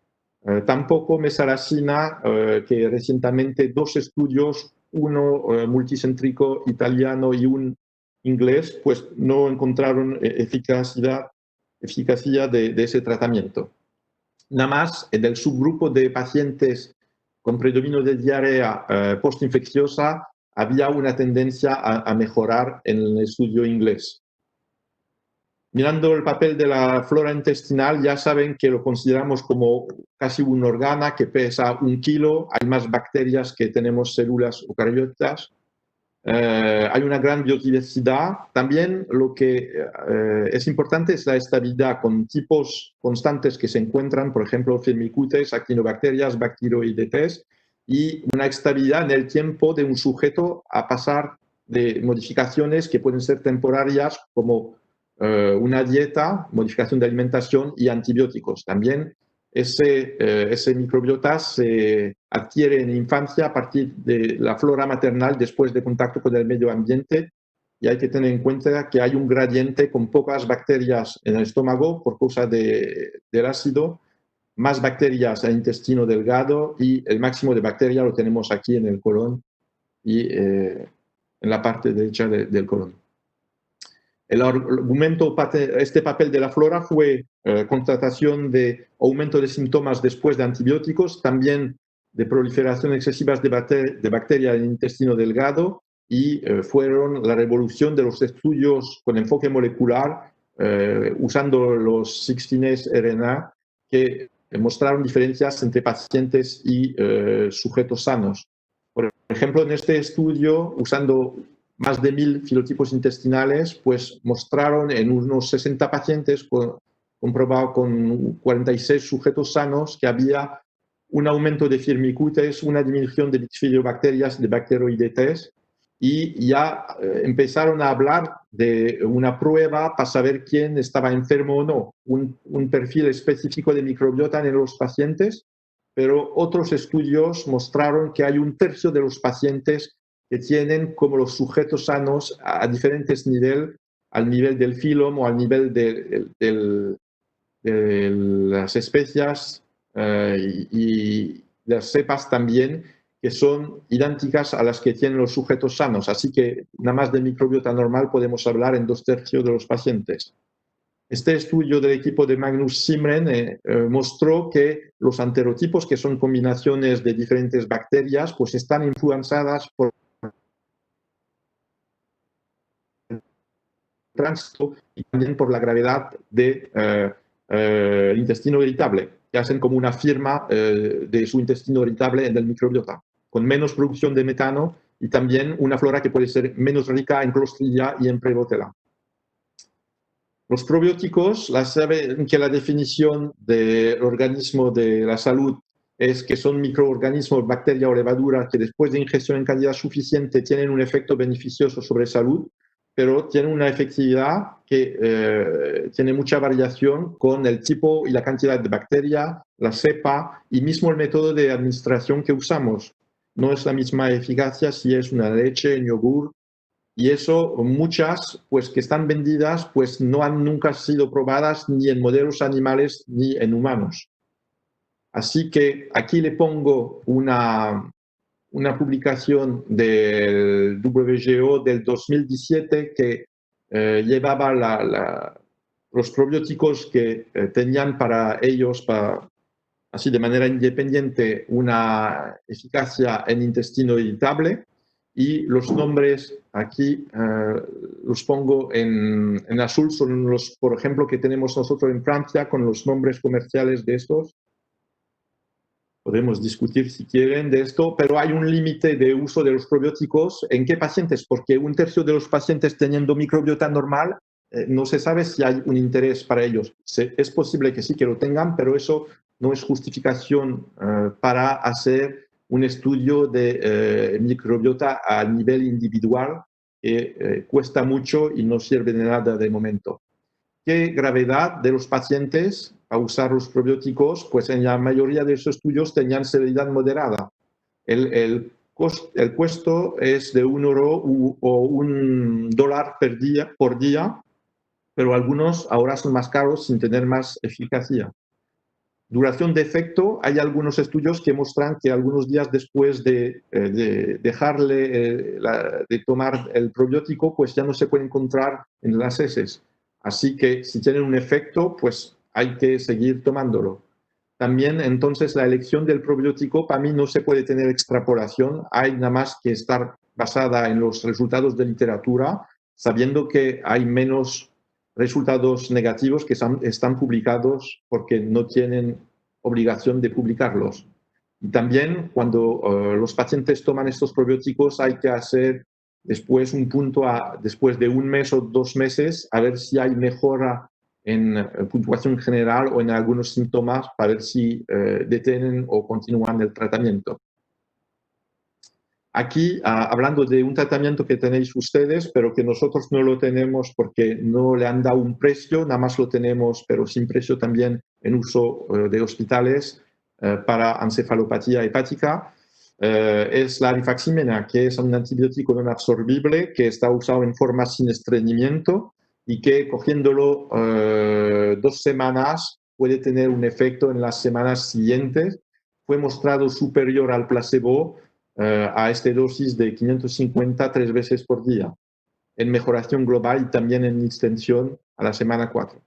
Tampoco mesaracina, que recientemente 2 estudios, uno multicéntrico italiano y un inglés, pues no encontraron eficacia de ese tratamiento. Nada más en el subgrupo de pacientes con predominio de diarrea postinfecciosa había una tendencia a mejorar en el estudio inglés. Mirando el papel de la flora intestinal, ya saben que lo consideramos como casi un órgano que pesa 1 kilo. Hay más bacterias que tenemos células eucariotas. Hay una gran biodiversidad. También lo que es importante es la estabilidad con tipos constantes que se encuentran, por ejemplo, Firmicutes, actinobacterias, Bacteroidetes, y una estabilidad en el tiempo de un sujeto a pasar de modificaciones que pueden ser temporarias, como una dieta, modificación de alimentación y antibióticos. También ese microbiota se adquiere en infancia a partir de la flora maternal después de contacto con el medio ambiente, y hay que tener en cuenta que hay un gradiente con pocas bacterias en el estómago por causa del ácido, más bacterias en el intestino delgado, y el máximo de bacterias lo tenemos aquí en el colon y en la parte derecha del colon. El argumento, este papel de la flora fue constatación de aumento de síntomas después de antibióticos, también de proliferación excesiva de bacterias en el intestino delgado, y fueron la revolución de los estudios con enfoque molecular usando los 16S-RNA, que mostraron diferencias entre pacientes y sujetos sanos. Por ejemplo, en este estudio, usando más de 1000 filotipos intestinales, pues mostraron en unos 60 pacientes, comprobado con 46 sujetos sanos, que había un aumento de Firmicutes, una disminución de bifidobacterias, de Bacteroidetes, y ya empezaron a hablar de una prueba para saber quién estaba enfermo o no, un perfil específico de microbiota en los pacientes, pero otros estudios mostraron que hay 1/3 de los pacientes que tienen como los sujetos sanos a diferentes niveles, al nivel del filum o al nivel de las especias y las cepas también, que son idénticas a las que tienen los sujetos sanos. Así que nada más de microbiota normal podemos hablar en 2/3 de los pacientes. Este estudio del equipo de Magnus Simren mostró que los enterotipos, que son combinaciones de diferentes bacterias, pues están influenciadas por tránsito y también por la gravedad del intestino irritable, que hacen como una firma de su intestino irritable en el microbiota, con menos producción de metano y también una flora que puede ser menos rica en Clostridia y en Prevotella. Los probióticos, saben que la definición del organismo de la salud es que son microorganismos, bacterias o levaduras que después de ingestión en cantidad suficiente tienen un efecto beneficioso sobre salud, pero tienen una efectividad que tiene mucha variación con el tipo y la cantidad de bacteria, la cepa y mismo el método de administración que usamos. No es la misma eficacia si es una leche, un yogur, y eso muchas pues que están vendidas pues no han nunca sido probadas ni en modelos animales ni en humanos. Así que aquí le pongo una publicación del WGO del 2017 que llevaba los probióticos que tenían para ellos, así de manera independiente, una eficacia en intestino irritable, y los nombres aquí los pongo en azul, son los, por ejemplo, que tenemos nosotros en Francia con los nombres comerciales de estos. Podemos discutir si quieren de esto, pero hay un límite de uso de los probióticos. ¿En qué pacientes? Porque 1/3 de los pacientes teniendo microbiota normal, no se sabe si hay un interés para ellos. Es posible que sí que lo tengan, pero eso no es justificación para hacer un estudio de microbiota a nivel individual, que cuesta mucho y no sirve de nada de momento. ¿Qué gravedad de los pacientes a usar los probióticos? Pues en la mayoría de esos estudios tenían severidad moderada. El el costo es de €1 o $1 por día, pero algunos ahora son más caros sin tener más eficacia. Duración de efecto, hay algunos estudios que muestran que algunos días después de dejarle de tomar el probiótico, pues ya no se puede encontrar en las heces. Así que si tienen un efecto, pues hay que seguir tomándolo. También, entonces, la elección del probiótico, para mí no se puede tener extrapolación, hay nada más que estar basada en los resultados de literatura, sabiendo que hay menos resultados negativos que están publicados porque no tienen obligación de publicarlos. Y también, cuando los pacientes toman estos probióticos, hay que hacer después un punto después de 1 mes o 2 meses, a ver si hay mejora en puntuación general o en algunos síntomas para ver si detienen o continúan el tratamiento. Aquí, hablando de un tratamiento que tenéis ustedes, pero que nosotros no lo tenemos porque no le han dado un precio, nada más lo tenemos, pero sin precio también en uso de hospitales para encefalopatía hepática, es la rifaximetina, que es un antibiótico no absorbible que está usado en forma sin estreñimiento y que cogiéndolo 2 semanas puede tener un efecto en las semanas siguientes. Fue mostrado superior al placebo a esta dosis de 550 3 veces por día, en mejoración global y también en extensión a la semana 4.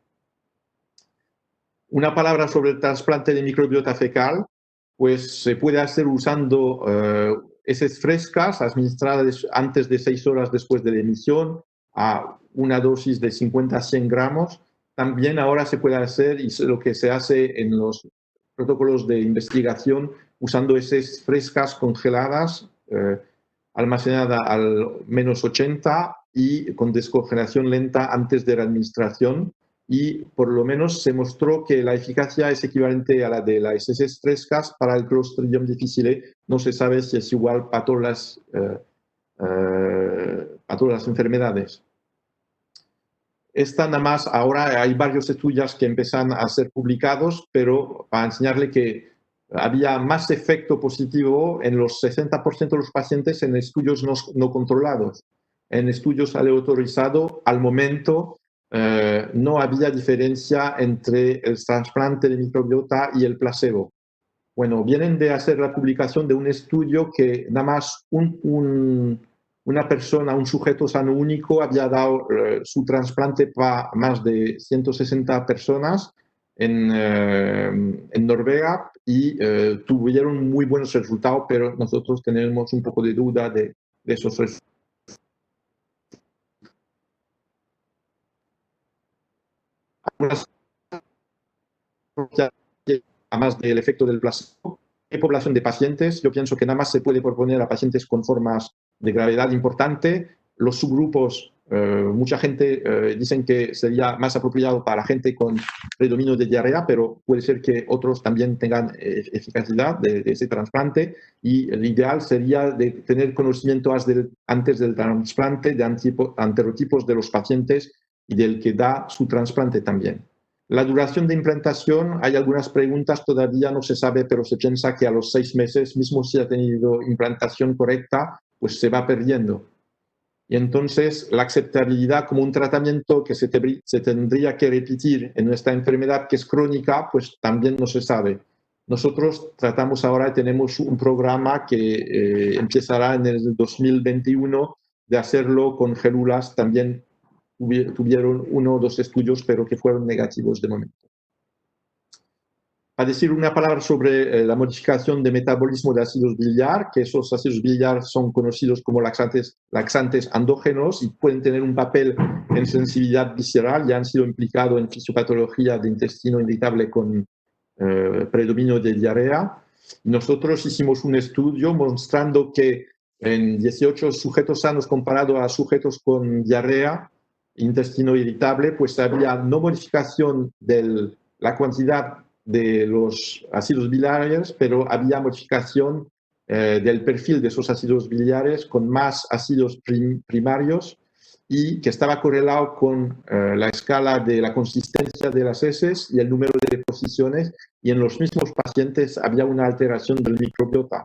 Una palabra sobre el trasplante de microbiota fecal, pues se puede hacer usando heces frescas administradas antes de 6 horas después de la emisión a una dosis de 50 a 100 gramos. También ahora se puede hacer, y es lo que se hace en los protocolos de investigación, usando heces frescas congeladas, almacenadas al -80 y con descongelación lenta antes de la administración. Y por lo menos se mostró que la eficacia es equivalente a la de las heces frescas para el Clostridium difficile. No se sabe si es igual para todas las enfermedades. Esta nada más, ahora hay varios estudios que empiezan a ser publicados, pero para enseñarle que había más efecto positivo en los 60% de los pacientes en estudios no controlados. En estudios aleatorizados, al momento, no había diferencia entre el trasplante de microbiota y el placebo. Bueno, vienen de hacer la publicación de un estudio que nada más una persona, un sujeto sano único, había dado su trasplante para más de 160 personas en Noruega y tuvieron muy buenos resultados, pero nosotros tenemos un poco de duda de esos resultados. Además del efecto del placebo, ¿qué población de pacientes? Yo pienso que nada más se puede proponer a pacientes con formas de gravedad importante. Los subgrupos, mucha gente dicen que sería más apropiado para gente con predominio de diarrea, pero puede ser que otros también tengan eficacia de ese trasplante. Y el ideal sería de tener conocimiento antes del trasplante de anterotipos de los pacientes y del que da su trasplante también. La duración de implantación, hay algunas preguntas, todavía no se sabe, pero se piensa que a los 6 meses, mismo si ha tenido implantación correcta, pues se va perdiendo. Y entonces la aceptabilidad como un tratamiento que se tendría que repetir en esta enfermedad que es crónica, pues también no se sabe. Nosotros tratamos ahora, tenemos un programa que empezará en el 2021 de hacerlo con gélulas también. Tuvieron 1 o 2 estudios, pero que fueron negativos de momento. A decir una palabra sobre la modificación de metabolismo de ácidos biliar, que esos ácidos biliar son conocidos como laxantes endógenos y pueden tener un papel en sensibilidad visceral, ya han sido implicados en fisiopatología de intestino irritable con predominio de diarrea. Nosotros hicimos un estudio mostrando que en 18 sujetos sanos comparado a sujetos con diarrea, intestino irritable, pues había no modificación de la cantidad de los ácidos biliares, pero había modificación del perfil de esos ácidos biliares con más ácidos primarios y que estaba correlado con la escala de la consistencia de las heces y el número de deposiciones, y en los mismos pacientes había una alteración del microbiota.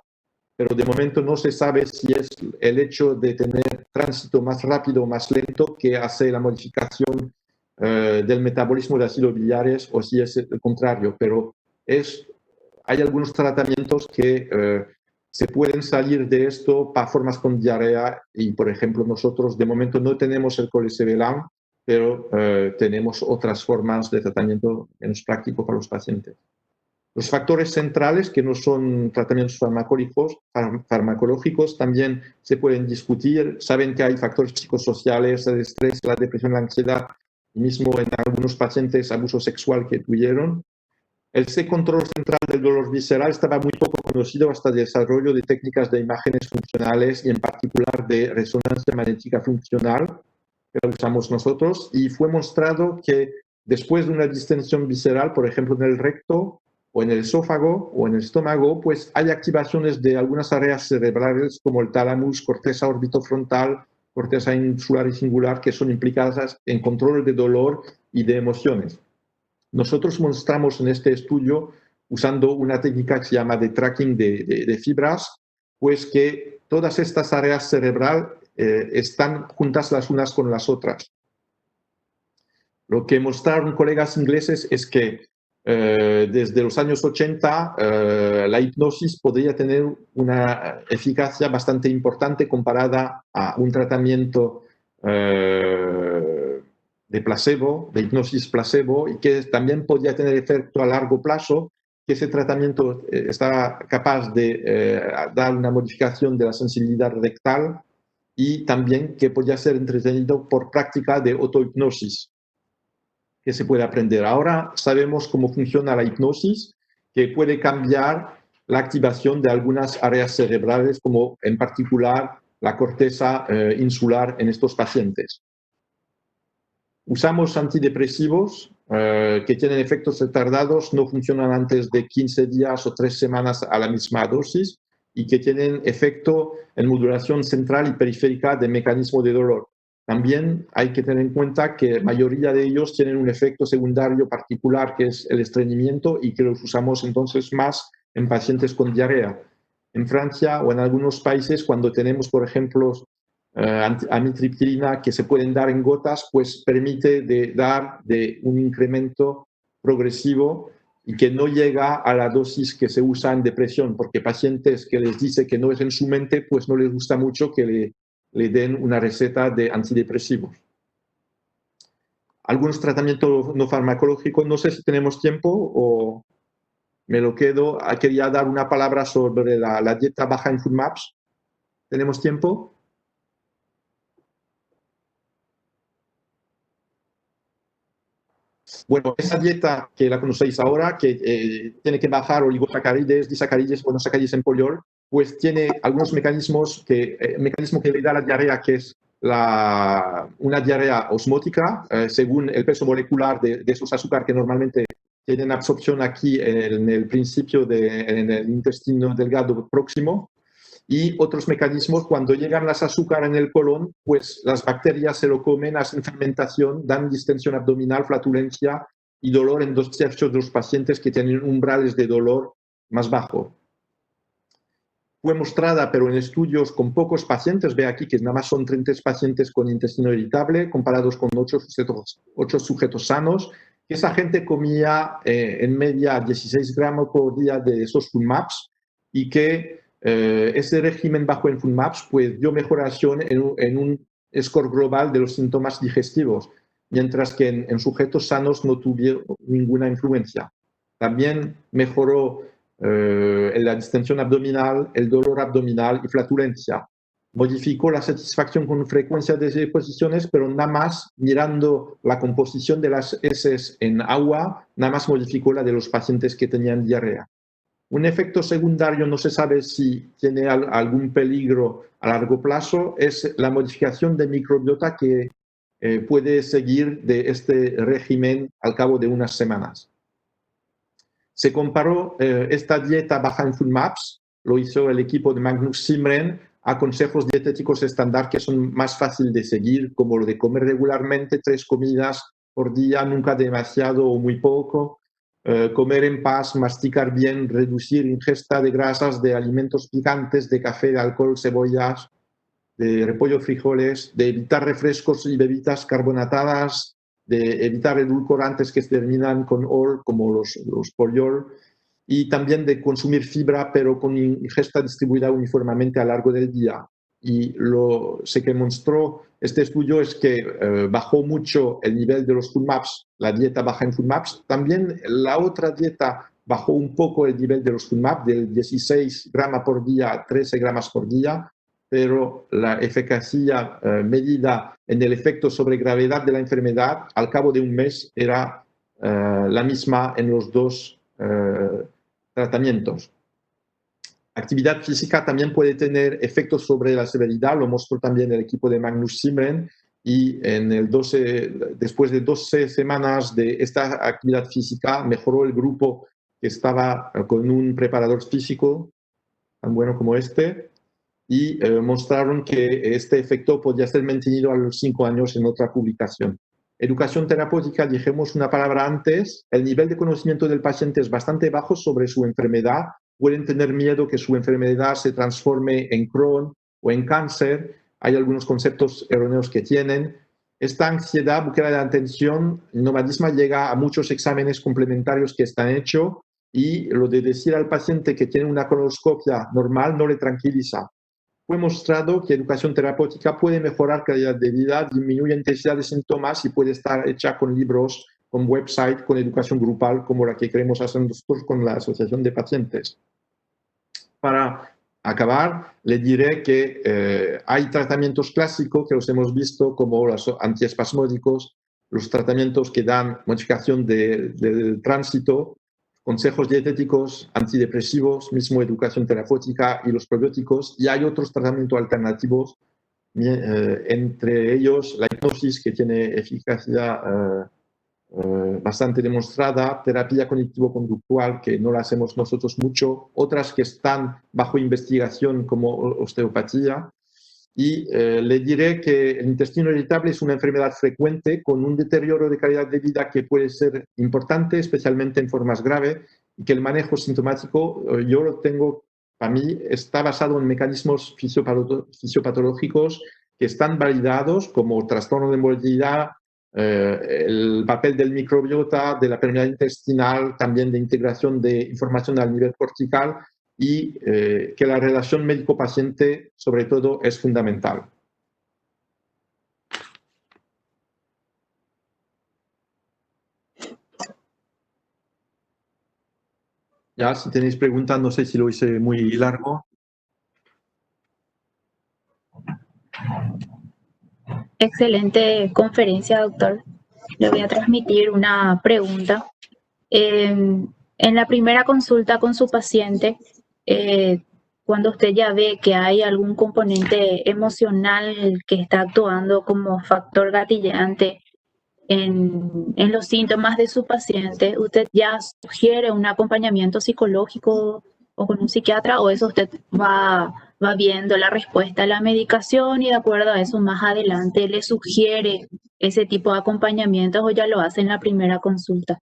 pero de momento no se sabe si es el hecho de tener tránsito más rápido o más lento que hace la modificación del metabolismo de ácidos biliares o si es el contrario, pero hay algunos tratamientos que se pueden salir de esto para formas con diarrea y, por ejemplo, nosotros de momento no tenemos el colesevelam, pero tenemos otras formas de tratamiento menos práctico para los pacientes. Los factores centrales, que no son tratamientos farmacológicos, también se pueden discutir. Saben que hay factores psicosociales, el estrés, la depresión, la ansiedad, y mismo en algunos pacientes abuso sexual que tuvieron. El control central del dolor visceral estaba muy poco conocido hasta el desarrollo de técnicas de imágenes funcionales y en particular de resonancia magnética funcional, que la usamos nosotros, y fue mostrado que después de una distensión visceral, por ejemplo en el recto o en el esófago o en el estómago, pues hay activaciones de algunas áreas cerebrales como el tálamo, corteza orbitofrontal, corteza insular y singular, que son implicadas en control de dolor y de emociones. Nosotros mostramos en este estudio, usando una técnica que se llama de tracking de fibras, pues que todas estas áreas cerebrales están juntas las unas con las otras. Lo que mostraron colegas ingleses es que desde los años 80 la hipnosis podría tener una eficacia bastante importante comparada a un tratamiento de placebo, de hipnosis placebo, y que también podría tener efecto a largo plazo, que ese tratamiento está capaz de dar una modificación de la sensibilidad rectal y también que podría ser entretenido por práctica de autohipnosis, que se puede aprender. Ahora sabemos cómo funciona la hipnosis, que puede cambiar la activación de algunas áreas cerebrales, como en particular la corteza insular en estos pacientes. Usamos antidepresivos que tienen efectos retardados, no funcionan antes de 15 días o 3 semanas a la misma dosis y que tienen efecto en modulación central y periférica del mecanismo de dolor. También hay que tener en cuenta que la mayoría de ellos tienen un efecto secundario particular, que es el estreñimiento, y que los usamos entonces más en pacientes con diarrea. En Francia o en algunos países, cuando tenemos, por ejemplo, amitriptilina que se pueden dar en gotas, pues permite dar un incremento progresivo y que no llega a la dosis que se usa en depresión, porque pacientes que les dice que no es en su mente, pues no les gusta mucho que le den una receta de antidepresivos. Algunos tratamientos no farmacológicos, no sé si tenemos tiempo o me lo quedo. Quería dar una palabra sobre la dieta baja en FODMAPs. ¿Tenemos tiempo? Bueno, esa dieta que la conocéis ahora, que tiene que bajar oligosacárides, disacárides, monosacárides en poliol, pues tiene algunos mecanismos mecanismo que le da la diarrea, que es una diarrea osmótica, según el peso molecular de esos azúcares que normalmente tienen absorción aquí en el principio, en el intestino delgado próximo. Y otros mecanismos, cuando llegan las azúcares en el colon, pues las bacterias se lo comen, hacen fermentación, dan distensión abdominal, flatulencia y dolor en 2/3 de los pacientes que tienen umbrales de dolor más bajos. Fue mostrada, pero en estudios con pocos pacientes, ve aquí que nada más son 33 pacientes con intestino irritable, comparados con 8 sujetos sanos, que esa gente comía en media 16 gramos por día de esos FODMAPs y que ese régimen bajo en FODMAPs pues, dio mejoración en un score global de los síntomas digestivos, mientras que en sujetos sanos no tuvieron ninguna influencia. También mejoró la distensión abdominal, el dolor abdominal y flatulencia. Modificó la satisfacción con frecuencia de deposiciones, pero nada más mirando la composición de las heces en agua, nada más modificó la de los pacientes que tenían diarrea. Un efecto secundario, no se sabe si tiene algún peligro a largo plazo, es la modificación de microbiota que puede seguir de este régimen al cabo de unas semanas. Se comparó esta dieta baja en FODMAPs, lo hizo el equipo de Magnus Simren, a consejos dietéticos estándar que son más fáciles de seguir, como lo de comer regularmente 3 comidas por día, nunca demasiado o muy poco, comer en paz, masticar bien, reducir ingesta de grasas, de alimentos picantes, de café, de alcohol, cebollas, de repollo, frijoles, de evitar refrescos y bebidas carbonatadas, de evitar edulcorantes que se terminan con ol, como los poliol, y también de consumir fibra, pero con ingesta distribuida uniformemente a lo largo del día. Y lo que mostró este estudio es que bajó mucho el nivel de los FODMAPs, la dieta baja en FODMAPs. También la otra dieta bajó un poco el nivel de los FODMAP, del 16 gramos por día a 13 gramos por día, pero la eficacia medida en el efecto sobre gravedad de la enfermedad al cabo de un mes era la misma en los dos tratamientos. Actividad física también puede tener efectos sobre la severidad, lo mostró también el equipo de Magnus Simren, y después de 12 semanas de esta actividad física mejoró el grupo que estaba con un preparador físico tan bueno como este, y mostraron que este efecto podía ser mantenido a los 5 años en otra publicación. Educación terapéutica, dijimos una palabra antes, el nivel de conocimiento del paciente es bastante bajo sobre su enfermedad, pueden tener miedo que su enfermedad se transforme en Crohn o en cáncer, hay algunos conceptos erróneos que tienen. Esta ansiedad, búsqueda de atención, nomadismo llega a muchos exámenes complementarios que están hechos, y lo de decir al paciente que tiene una colonoscopia normal no le tranquiliza. Fue mostrado que educación terapéutica puede mejorar calidad de vida, disminuye intensidad de síntomas y puede estar hecha con libros, con website, con educación grupal, como la que queremos hacer nosotros con la Asociación de Pacientes. Para acabar, le diré que hay tratamientos clásicos que los hemos visto, como los antiespasmódicos, los tratamientos que dan modificación del tránsito, consejos dietéticos, antidepresivos, mismo educación terapéutica y los probióticos, y hay otros tratamientos alternativos, entre ellos la hipnosis, que tiene eficacia bastante demostrada, terapia cognitivo-conductual, que no la hacemos nosotros mucho, otras que están bajo investigación como osteopatía. Y le diré que el intestino irritable es una enfermedad frecuente con un deterioro de calidad de vida que puede ser importante, especialmente en formas graves, y que el manejo sintomático, yo lo tengo, para mí, está basado en mecanismos fisiopatológicos que están validados, como trastorno de movilidad, el papel del microbiota, de la permeabilidad intestinal, también de integración de información al nivel cortical, y que la relación médico-paciente, sobre todo, es fundamental. Ya, si tenéis preguntas, no sé si lo hice muy largo. Excelente conferencia, doctor. Le voy a transmitir una pregunta. En la primera consulta con su paciente, cuando usted ya ve que hay algún componente emocional que está actuando como factor gatillante en los síntomas de su paciente, ¿usted ya sugiere un acompañamiento psicológico o con un psiquiatra, o eso usted va viendo la respuesta a la medicación y de acuerdo a eso más adelante le sugiere ese tipo de acompañamientos, o ya lo hace en la primera consulta?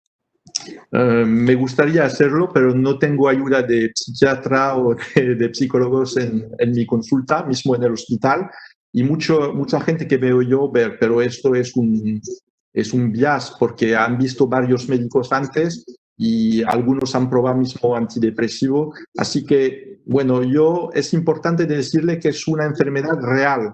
Me gustaría hacerlo, pero no tengo ayuda de psiquiatra o de psicólogos en mi consulta, mismo en el hospital, y mucha gente que veo yo ver, pero esto es un bias porque han visto varios médicos antes y algunos han probado mismo antidepresivo. Así que, bueno, es importante decirle que es una enfermedad real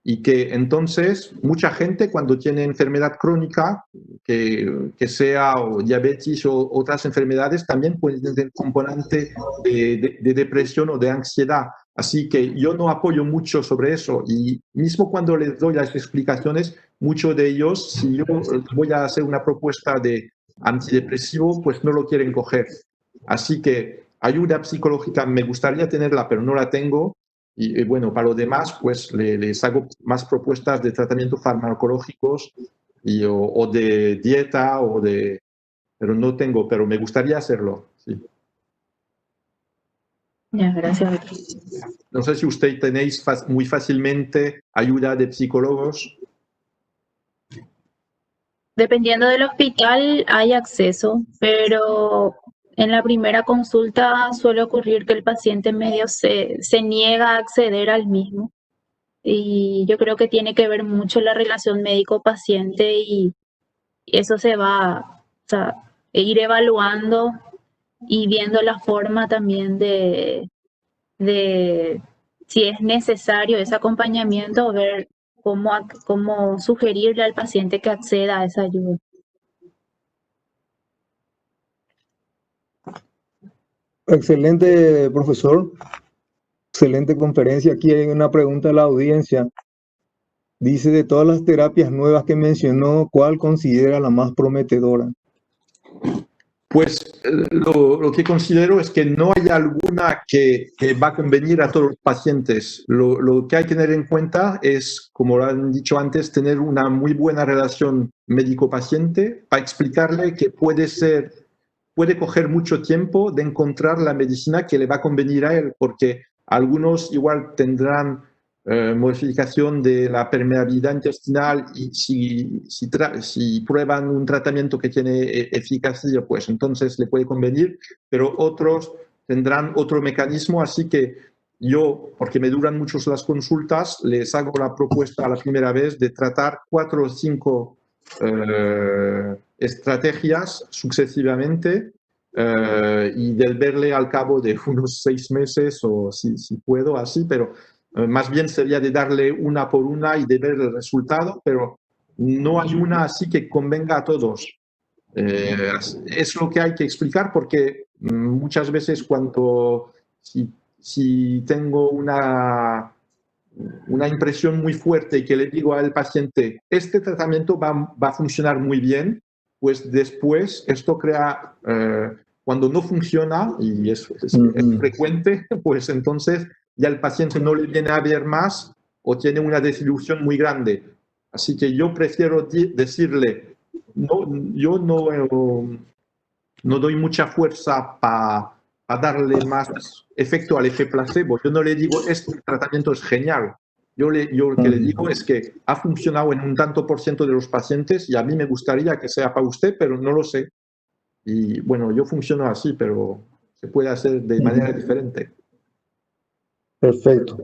y que entonces mucha gente cuando tiene enfermedad crónica, que sea o diabetes o otras enfermedades, también puede tener componente de depresión o de ansiedad. Así que yo no apoyo mucho sobre eso, y mismo cuando les doy las explicaciones, muchos de ellos, si yo voy a hacer una propuesta de antidepresivo, pues no lo quieren coger. Así que ayuda psicológica me gustaría tenerla, pero no la tengo. Y bueno, para lo demás, pues les hago más propuestas de tratamiento farmacológicos o de dieta pero no tengo, pero me gustaría hacerlo. Sí. Ya, gracias. No sé si usted tenéis muy fácilmente ayuda de psicólogos. Dependiendo del hospital hay acceso, pero en la primera consulta suele ocurrir que el paciente medio se niega a acceder al mismo. Y yo creo que tiene que ver mucho la relación médico-paciente y eso se va, o sea, ir evaluando y viendo la forma también de si es necesario ese acompañamiento, ver cómo sugerirle al paciente que acceda a esa ayuda. Excelente, profesor. Excelente conferencia. Aquí hay una pregunta de la audiencia. Dice, de todas las terapias nuevas que mencionó, ¿cuál considera la más prometedora? Pues lo que considero es que no hay alguna que va a convenir a todos los pacientes. Lo que hay que tener en cuenta es, como lo han dicho antes, tener una muy buena relación médico-paciente para explicarle que puede coger mucho tiempo de encontrar la medicina que le va a convenir a él, porque algunos igual tendrán modificación de la permeabilidad intestinal y si prueban un tratamiento que tiene eficacia, pues entonces le puede convenir, pero otros tendrán otro mecanismo, así que yo, porque me duran mucho las consultas, les hago la propuesta a la primera vez de tratar 4 o 5 estrategias sucesivamente y del verle al cabo de unos 6 meses o si puedo así, pero más bien sería de darle una por una y de ver el resultado, pero no hay una así que convenga a todos. Es lo que hay que explicar porque muchas veces si tengo una impresión muy fuerte y que le digo al paciente, este tratamiento va a funcionar muy bien, pues después esto crea, cuando no funciona, y es frecuente, pues entonces ya el paciente no le viene a ver más o tiene una desilusión muy grande. Así que yo prefiero decirle, yo no doy mucha fuerza para darle más efecto al efecto placebo. Yo no le digo, este tratamiento es genial. Yo lo que le digo es que ha funcionado en un tanto por ciento de los pacientes y a mí me gustaría que sea para usted, pero no lo sé. Y bueno, yo funciono así, pero se puede hacer de manera diferente. Perfecto.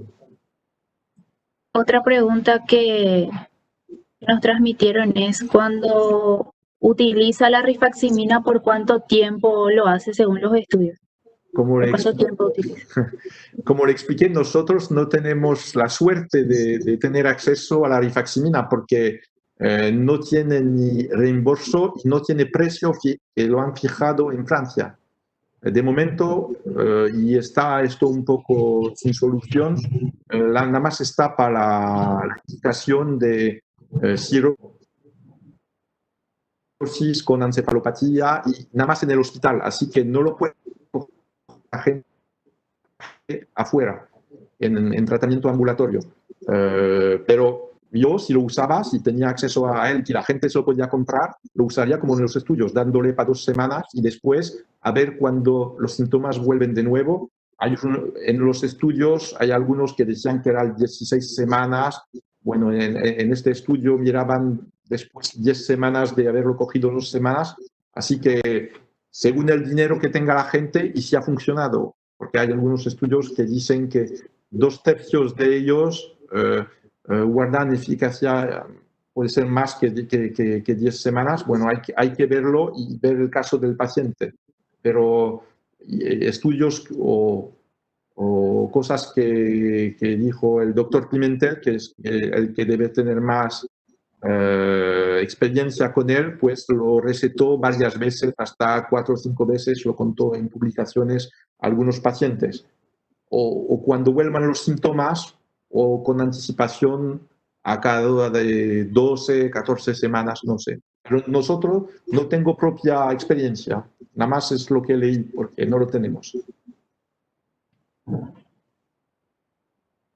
Otra pregunta que nos transmitieron es cuando utiliza la rifaximina, ¿por cuánto tiempo lo hace según los estudios? Como ¿Por cuánto tiempo utiliza? Como le expliqué, nosotros no tenemos la suerte de tener acceso a la rifaximina porque no tiene ni reembolso y no tiene precio que lo han fijado en Francia. De momento, y está esto un poco sin solución, nada más está para la indicación de cirrosis con encefalopatía y nada más en el hospital, así que no lo puede la gente afuera, en tratamiento ambulatorio. Pero yo, si lo usaba, si tenía acceso a él y la gente se lo podía comprar, lo usaría como en los estudios, dándole para 2 semanas y después a ver cuando los síntomas vuelven de nuevo. En los estudios hay algunos que decían que eran 16 semanas. Bueno, en este estudio miraban después 10 semanas de haberlo cogido 2 semanas. Así que según el dinero que tenga la gente y si ha funcionado, porque hay algunos estudios que dicen que 2/3 de ellos guardan eficacia, puede ser más que 10 semanas. Bueno, hay que verlo y ver el caso del paciente. Pero estudios o cosas que dijo el doctor Pimentel, que es el que debe tener más experiencia con él, pues lo recetó varias veces, hasta 4 o 5 veces, lo contó en publicaciones a algunos pacientes. O cuando vuelvan los síntomas o con anticipación a cada de 12, 14 semanas, no sé. Pero nosotros no tengo propia experiencia, nada más es lo que leí porque no lo tenemos.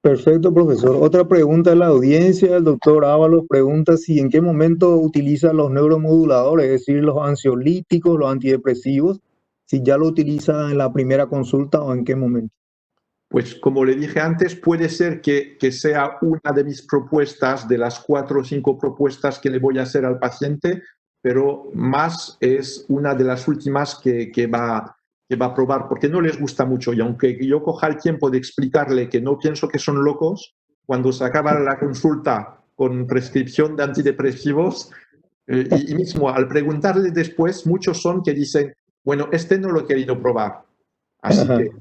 Perfecto, profesor. Otra pregunta de la audiencia, el doctor Ábalos pregunta si en qué momento utiliza los neuromoduladores, es decir, los ansiolíticos, los antidepresivos, si ya lo utiliza en la primera consulta o en qué momento. Pues como le dije antes, puede ser que sea una de mis propuestas, de las 4 o 5 propuestas que le voy a hacer al paciente, pero más es una de las últimas que va a probar, porque no les gusta mucho. Y aunque yo coja el tiempo de explicarle que no pienso que son locos, cuando se acaba la consulta con prescripción de antidepresivos, y mismo al preguntarle después, muchos son que dicen, bueno, este no lo he querido probar. Así que,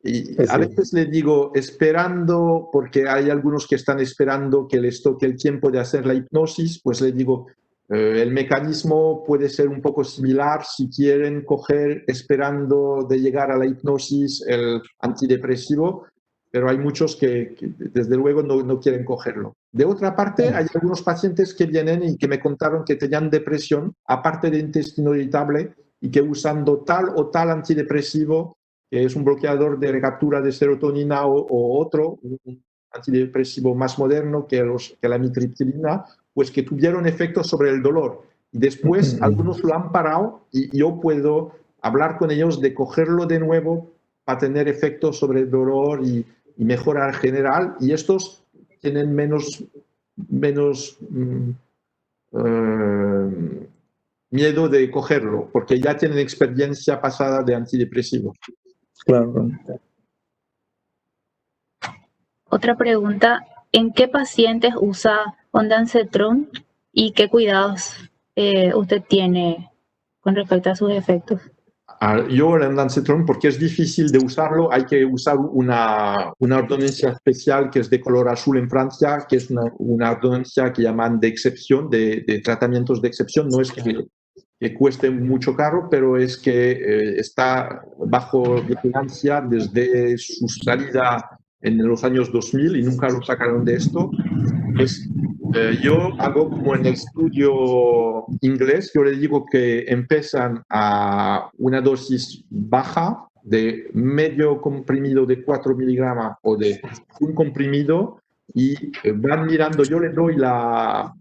y a veces le digo, esperando, porque hay algunos que están esperando que les toque el tiempo de hacer la hipnosis, pues le digo, el mecanismo puede ser un poco similar si quieren coger, esperando de llegar a la hipnosis, el antidepresivo, pero hay muchos que desde luego no quieren cogerlo. De otra parte, hay algunos pacientes que vienen y que me contaron que tenían depresión, aparte de intestino irritable, y que usando tal o tal antidepresivo, que es un bloqueador de recaptura de serotonina o otro, un antidepresivo más moderno que la amitriptilina, pues que tuvieron efectos sobre el dolor. Y después algunos lo han parado y yo puedo hablar con ellos de cogerlo de nuevo para tener efectos sobre el dolor y mejorar general. Y estos tienen menos miedo de cogerlo, porque ya tienen experiencia pasada de antidepresivos. Claro. Otra pregunta, ¿en qué pacientes usa ondansetron y qué cuidados usted tiene con respecto a sus efectos? Yo el ondansetron, porque es difícil de usarlo, hay que usar una ordenancia especial que es de color azul en Francia, que es una ordenancia que llaman de excepción, de tratamientos de excepción. No es que cueste mucho caro, pero es que está bajo vigilancia desde su salida en los años 2000 y nunca lo sacaron de esto. Yo hago como en el estudio inglés, yo le digo que empiezan a una dosis baja de medio comprimido de 4 miligramos o de un comprimido y van mirando, yo le doy la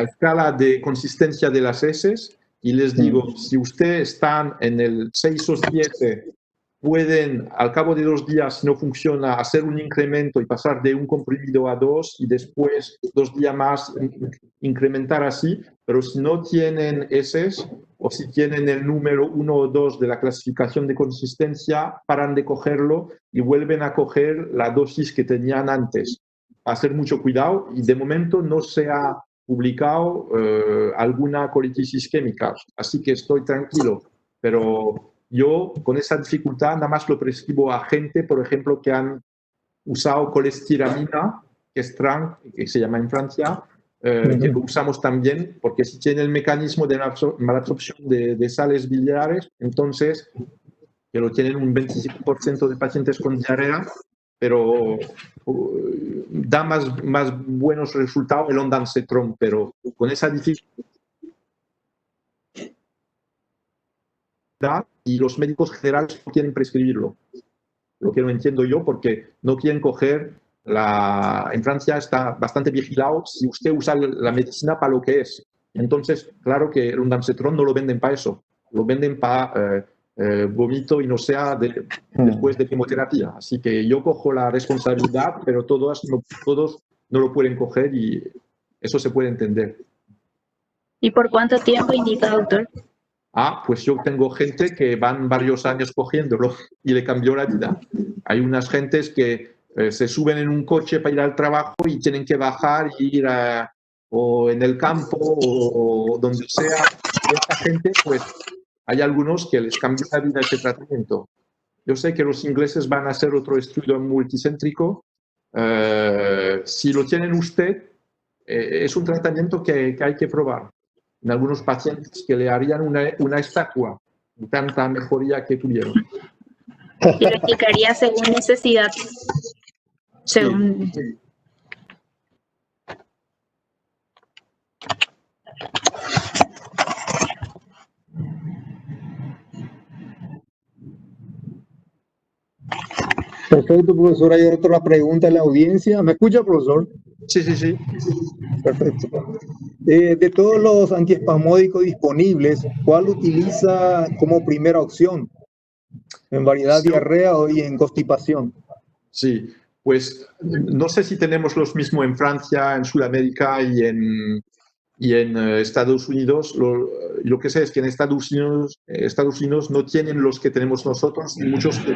escala de consistencia de las heces y les digo, si ustedes están en el 6 o 7, pueden al cabo de 2 días, si no funciona, hacer un incremento y pasar de un comprimido a 2 y después 2 días más incrementar así, pero si no tienen heces o si tienen el número 1 o 2 de la clasificación de consistencia, paran de cogerlo y vuelven a coger la dosis que tenían antes. Hacer mucho cuidado y de momento no se ha publicado alguna colitis isquémica, así que estoy tranquilo, pero yo con esa dificultad nada más lo prescribo a gente, por ejemplo, que han usado colestiramina, que es Tranq, que se llama en Francia, que lo usamos también, porque si tiene el mecanismo de malabsorción de sales biliares, entonces que lo tienen un 25% de pacientes con diarrea, pero da más buenos resultados el ondansetron, pero con esa dificultad y los médicos generales no quieren prescribirlo. Lo que no entiendo yo, porque no quieren coger en Francia está bastante vigilado si usted usa la medicina para lo que es. Entonces, claro que el ondansetron no lo venden para eso, lo venden para vómito y náusea después de quimioterapia. Así que yo cojo la responsabilidad, pero todos no lo pueden coger y eso se puede entender. ¿Y por cuánto tiempo indica, doctor? Pues yo tengo gente que van varios años cogiéndolo y le cambió la vida. Hay unas gentes que se suben en un coche para ir al trabajo y tienen que bajar y ir o en el campo o donde sea. Esta gente, pues, hay algunos que les cambió la vida ese tratamiento. Yo sé que los ingleses van a hacer otro estudio multicéntrico. Si lo tienen usted, es un tratamiento que hay que probar. En algunos pacientes que le harían una estatua de tanta mejoría que tuvieron. Y lo indicaría según necesidad. Según... Sí. Perfecto, profesor. Hay otra pregunta en la audiencia. ¿Me escucha, profesor? Sí. Perfecto. De todos los antiespasmódicos disponibles, ¿cuál utiliza como primera opción? ¿En variedad diarrea y en constipación? Sí, pues no sé si tenemos los mismos en Francia, en Sudamérica y en Y en Estados Unidos, lo que sé es que en Estados Unidos no tienen los que tenemos nosotros y muchos que...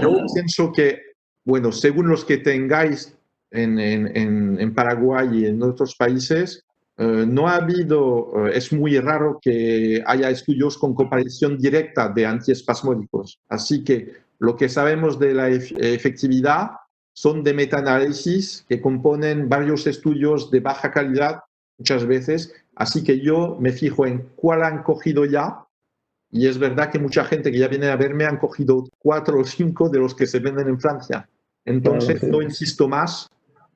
Yo pienso que, bueno, según los que tengáis en Paraguay y en otros países, no ha habido, es muy raro que haya estudios con comparación directa de antiespasmódicos. Así que lo que sabemos de la efectividad son de metaanálisis que componen varios estudios de baja calidad muchas veces. Así que yo me fijo en cuál han cogido ya. Y es verdad que mucha gente que ya viene a verme han cogido 4 o 5 de los que se venden en Francia. Entonces Claro, no insisto más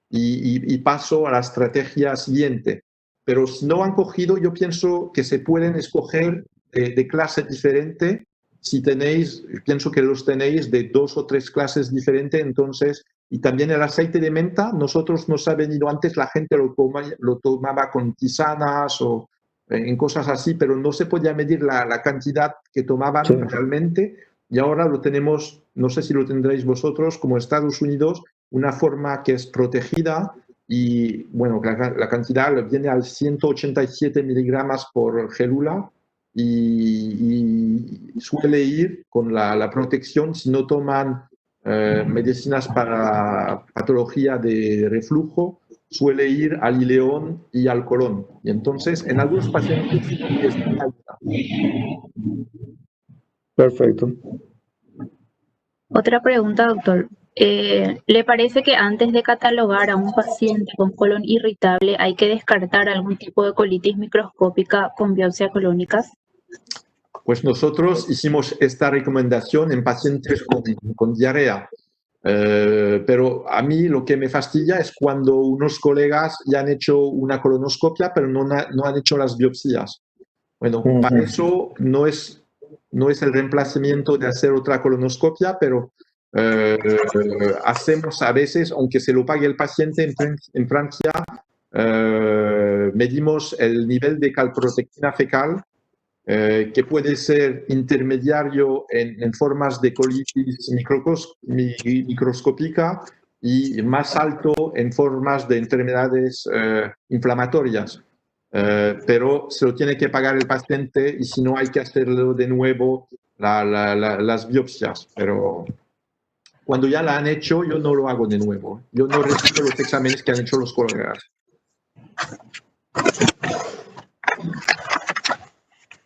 y paso a la estrategia siguiente. Pero si no han cogido, yo pienso que se pueden escoger de clase diferente. Si tenéis, pienso que los tenéis de 2 o 3 clases diferentes, entonces, y también el aceite de menta, nosotros nos ha venido antes, la gente lo tomaba con tisanas o en cosas así, pero no se podía medir la cantidad que tomaban sí. realmente, y ahora lo tenemos, no sé si lo tendréis vosotros, como Estados Unidos, una forma que es protegida y, bueno, la cantidad viene al 187 miligramos por gélula y suele ir con la protección si no toman medicinas para patología de reflujo, suele ir al ileón y al colon. Y entonces, en algunos pacientes es muy alta. Perfecto. Otra pregunta, doctor. ¿Le parece que antes de catalogar a un paciente con colon irritable hay que descartar algún tipo de colitis microscópica con biopsia colónicas? Pues nosotros hicimos esta recomendación en pacientes con diarrea. Pero a mí lo que me fastidia es cuando unos colegas ya han hecho una colonoscopia, pero no han hecho las biopsias. Bueno, para eso no es el reemplazamiento de hacer otra colonoscopia, pero hacemos a veces, aunque se lo pague el paciente en Francia, medimos el nivel de calprotectina fecal, que puede ser intermediario en formas de colitis microscópica y más alto en formas de enfermedades inflamatorias. Pero se lo tiene que pagar el paciente y si no hay que hacerlo de nuevo las biopsias. Pero cuando ya la han hecho, yo no lo hago de nuevo. Yo no repito los exámenes que han hecho los colegas.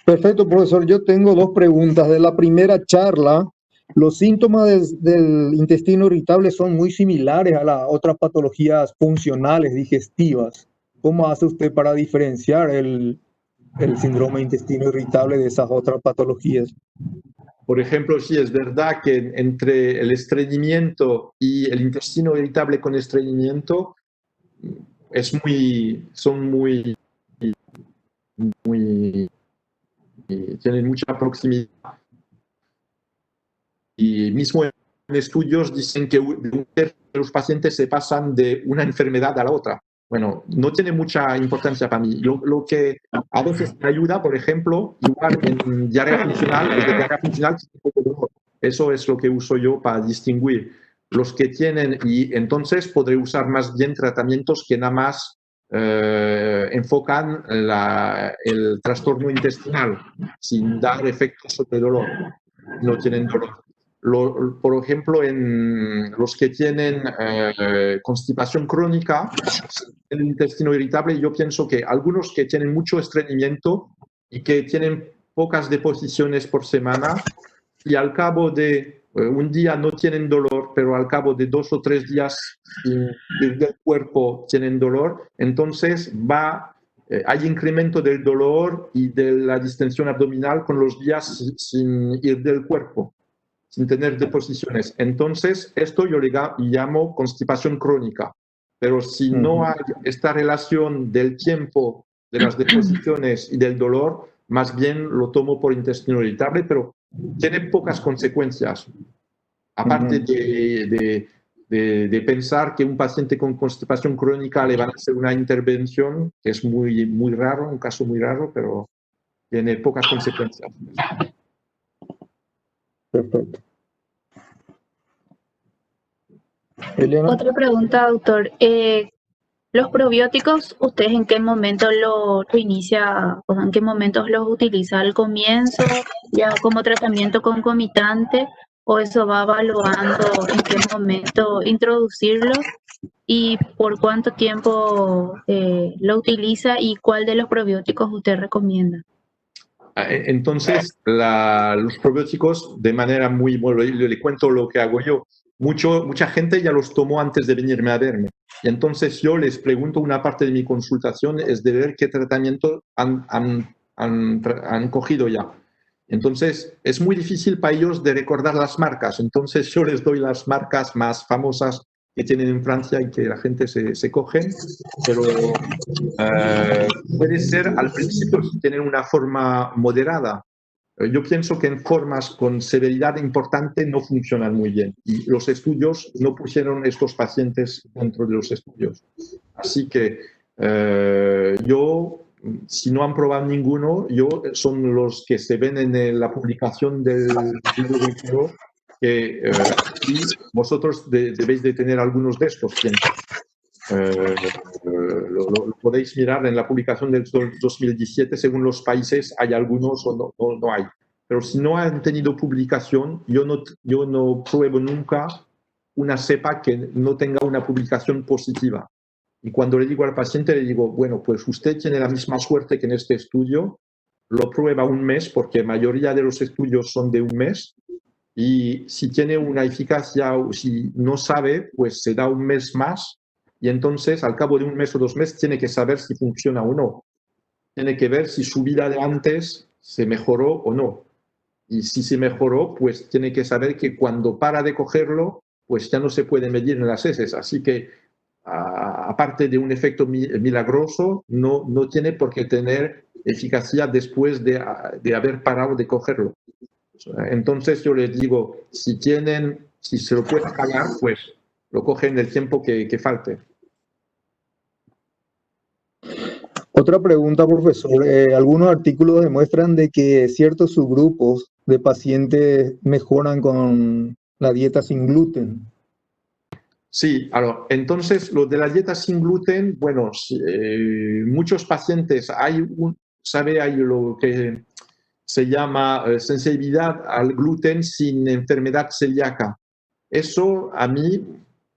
Perfecto, profesor. Yo tengo dos preguntas. De la primera charla, los síntomas del intestino irritable son muy similares a las otras patologías funcionales digestivas. ¿Cómo hace usted para diferenciar el síndrome de intestino irritable de esas otras patologías? Por ejemplo, sí, es verdad que entre el estreñimiento y el intestino irritable con estreñimiento son muy, tienen mucha proximidad. Y mismo en estudios dicen que un tercio de los pacientes se pasan de una enfermedad a la otra. Bueno, no tiene mucha importancia para mí. Lo que a veces me ayuda, por ejemplo, igual en diarrea funcional, los de diarrea funcional tienen poco dolor. Eso es lo que uso yo para distinguir los que tienen, y entonces podré usar más bien tratamientos que nada más enfocan el trastorno intestinal sin dar efectos sobre dolor. No tienen dolor. Por ejemplo, en los que tienen constipación crónica, el intestino irritable, yo pienso que algunos que tienen mucho estreñimiento y que tienen pocas deposiciones por semana, y al cabo de un día no tienen dolor, pero al cabo de 2 o 3 días sin ir del cuerpo tienen dolor, entonces hay incremento del dolor y de la distensión abdominal con los días sin ir del cuerpo, sin tener deposiciones. Entonces, esto yo le llamo constipación crónica. Pero si no hay esta relación del tiempo, de las deposiciones y del dolor, más bien lo tomo por intestino irritable, pero tiene pocas consecuencias. Aparte de pensar que un paciente con constipación crónica le van a hacer una intervención, que es muy, muy raro, un caso muy raro, pero tiene pocas consecuencias. Perfecto. Eliana. Otra pregunta, doctor. Los probióticos, ¿ustedes en qué momento lo inicia, o sea, en qué momentos los utiliza? ¿Al comienzo, ya como tratamiento concomitante, o eso va evaluando en qué momento introducirlos y por cuánto tiempo lo utiliza y cuál de los probióticos usted recomienda? Entonces, los probióticos, de manera muy, bueno, le cuento lo que hago yo. Mucha gente ya los tomó antes de venirme a verme. Y entonces yo les pregunto, una parte de mi consultación es de ver qué tratamiento han cogido ya. Entonces, es muy difícil para ellos de recordar las marcas. Entonces, yo les doy las marcas más famosas que tienen en Francia y que la gente se coge, pero puede ser al principio tener una forma moderada. Yo pienso que en formas con severidad importante no funcionan muy bien y los estudios no pusieron estos pacientes dentro de los estudios. Así que si no han probado ninguno, son los que se ven en la publicación del libro que y vosotros debéis de tener algunos de estos, pienso. Lo podéis mirar en la publicación del 2017, según los países hay algunos o no hay. Pero si no han tenido publicación, yo no pruebo nunca una cepa que no tenga una publicación positiva. Y cuando le digo al paciente, le digo, bueno, pues usted tiene la misma suerte que en este estudio, lo prueba un mes, porque la mayoría de los estudios son de un mes, y si tiene una eficacia o si no sabe, pues se da un mes más, y entonces al cabo de un mes o 2 meses tiene que saber si funciona o no. Tiene que ver si su vida de antes se mejoró o no. Y si se mejoró, pues tiene que saber que cuando para de cogerlo, pues ya no se puede medir en las heces. Así que, aparte de un efecto milagroso, no tiene por qué tener eficacia después de haber parado de cogerlo. Entonces yo les digo, si se lo pueden pagar, pues lo cogen el tiempo que falte. Otra pregunta, profesor. Algunos artículos demuestran de que ciertos subgrupos de pacientes mejoran con la dieta sin gluten. Sí, entonces lo de la dieta sin gluten, bueno, muchos pacientes, hay lo que se llama sensibilidad al gluten sin enfermedad celíaca. Eso a mí,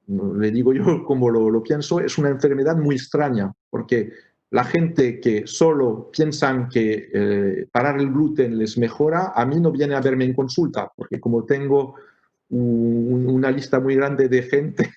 le digo yo como lo pienso, es una enfermedad muy extraña, porque la gente que solo piensan que parar el gluten les mejora, a mí no viene a verme en consulta, porque como tengo una lista muy grande de gente,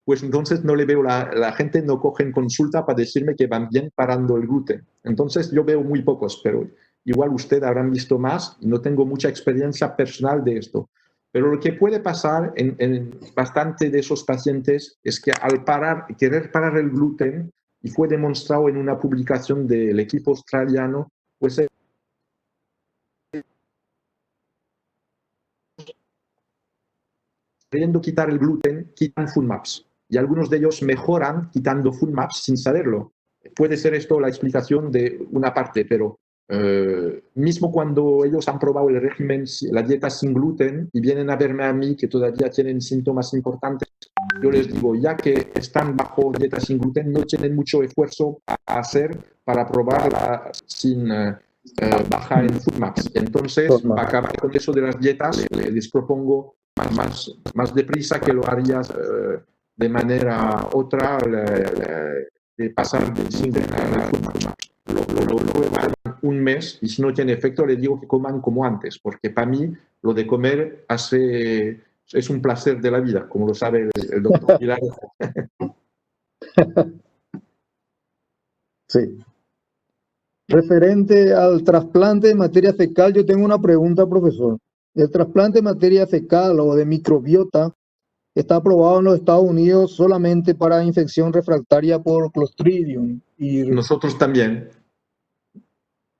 pues entonces no le veo, la gente no coge en consulta para decirme que van bien parando el gluten. Entonces yo veo muy pocos, pero igual usted habrán visto más, no tengo mucha experiencia personal de esto. Pero lo que puede pasar en bastante de esos pacientes es que al querer parar el gluten, y fue demostrado en una publicación del equipo australiano, pues queriendo quitar el gluten, quitan FODMAPs. Y algunos de ellos mejoran quitando FODMAPs sin saberlo. Puede ser esto la explicación de una parte, pero mismo cuando ellos han probado el régimen, la dieta sin gluten, y vienen a verme a mí que todavía tienen síntomas importantes, yo les digo, ya que están bajo dieta sin gluten, no tienen mucho esfuerzo a hacer para probar sin baja en FODMAPs. Entonces, para acabar con eso de las dietas, les propongo más deprisa que lo harías de manera otra, de pasar sin FODMAPs. Lo prueban un mes y si no tiene efecto le digo que coman como antes, porque para mí lo de comer es un placer de la vida, como lo sabe el doctor Pilar. Sí. Referente al trasplante de materia fecal, yo tengo una pregunta, profesor. El trasplante de materia fecal o de microbiota está aprobado en los Estados Unidos solamente para infección refractaria por Clostridium. Nosotros también.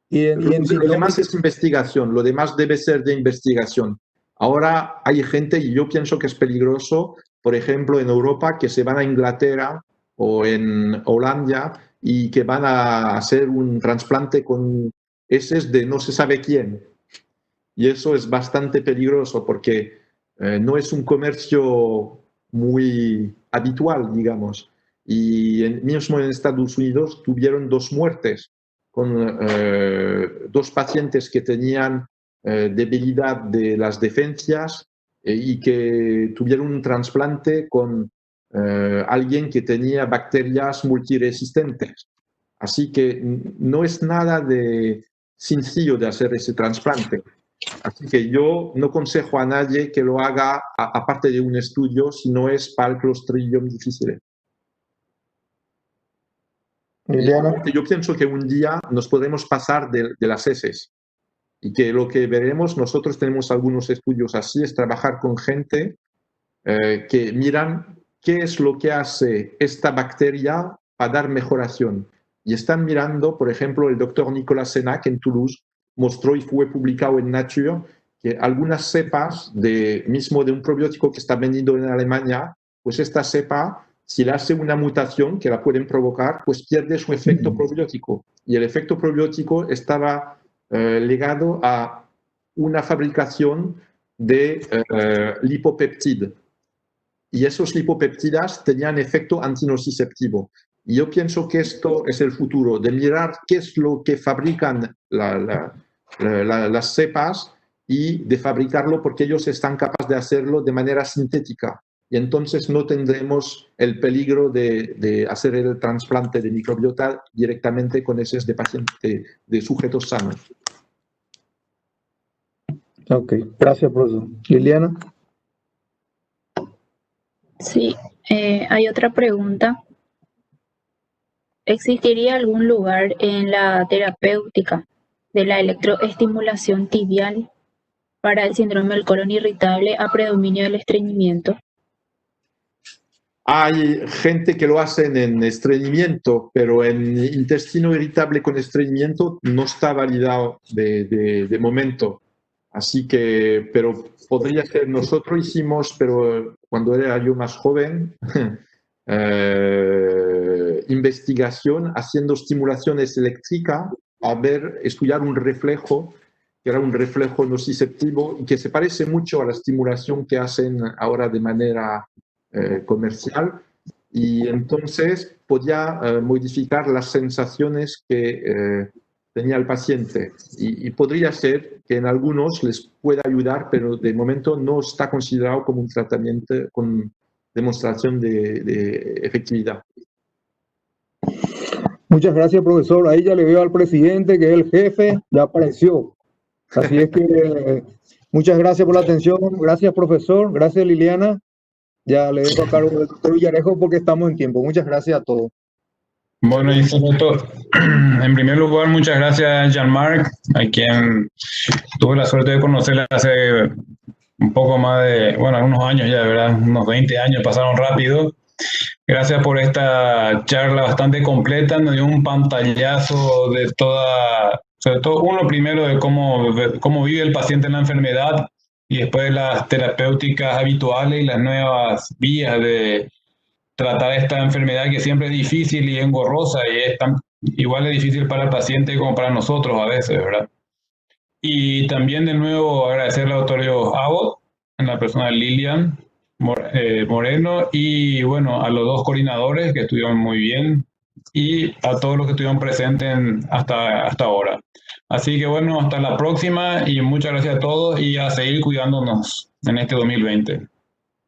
Lo demás es investigación, lo demás debe ser de investigación. Ahora hay gente, y yo pienso que es peligroso, por ejemplo, en Europa, que se van a Inglaterra o en Holanda y que van a hacer un trasplante con heces de no se sabe quién. Y eso es bastante peligroso porque no es un comercio muy habitual, digamos. y mismo en Estados Unidos tuvieron 2 muertes con 2 pacientes que tenían debilidad de las defensas y que tuvieron un trasplante con alguien que tenía bacterias multiresistentes. Así que no es nada de sencillo de hacer ese trasplante. Así que yo no aconsejo a nadie que lo haga aparte de un estudio si no es para el Clostridium difficile. Liliana. Yo pienso que un día nos podremos pasar de las heces y que lo que veremos, nosotros tenemos algunos estudios así, es trabajar con gente que miran qué es lo que hace esta bacteria para dar mejoración. Y están mirando, por ejemplo, el doctor Nicolas Senac en Toulouse mostró y fue publicado en Nature que algunas cepas mismo de un probiótico que está vendido en Alemania, pues esta cepa, si le hace una mutación que la pueden provocar, pues pierde su efecto probiótico. Y el efecto probiótico estaba ligado a una fabricación de lipopeptidas. Y esos lipopeptidas tenían efecto antinociceptivo. Y yo pienso que esto es el futuro, de mirar qué es lo que fabrican las cepas y de fabricarlo porque ellos están capaces de hacerlo de manera sintética. Y entonces no tendremos el peligro de hacer el trasplante de microbiota directamente con heces de pacientes, de sujetos sanos. Ok, gracias, profesor. Liliana. Sí, hay otra pregunta. ¿Existiría algún lugar en la terapéutica de la electroestimulación tibial para el síndrome del colon irritable a predominio del estreñimiento? Hay gente que lo hace en estreñimiento, pero en intestino irritable con estreñimiento no está validado de momento. Así que, pero podría ser, nosotros hicimos, pero cuando era yo más joven, investigación haciendo estimulaciones eléctricas a estudiar un reflejo, que era un reflejo nociceptivo y que se parece mucho a la estimulación que hacen ahora de manera comercial, y entonces podía modificar las sensaciones que tenía el paciente y podría ser que en algunos les pueda ayudar, pero de momento no está considerado como un tratamiento con demostración de efectividad. Muchas gracias, profesor. Ahí ya le veo al presidente, que es el jefe, ya apareció. Así es que muchas gracias por la atención. Gracias, profesor. Gracias, Liliana. Ya le dejo a cargo del doctor Villarejo porque estamos en tiempo. Muchas gracias a todos. Bueno, y sobre todo, en primer lugar, muchas gracias a Jean-Marc, a quien tuve la suerte de conocer hace un poco más de, bueno, unos años ya, ¿verdad? Unos 20 años pasaron rápido. Gracias por esta charla bastante completa, nos dio un pantallazo de toda, sobre todo uno primero de cómo vive el paciente en la enfermedad y después las terapéuticas habituales y las nuevas vías de tratar esta enfermedad que siempre es difícil y engorrosa y es igual de difícil para el paciente como para nosotros a veces, ¿verdad? Y también de nuevo agradecerle al doctor Abbott, en la persona de Lilian Moreno, y bueno, a los 2 coordinadores que estuvieron muy bien y a todos los que estuvieron presentes hasta ahora. Así que bueno, hasta la próxima y muchas gracias a todos y a seguir cuidándonos en este 2020.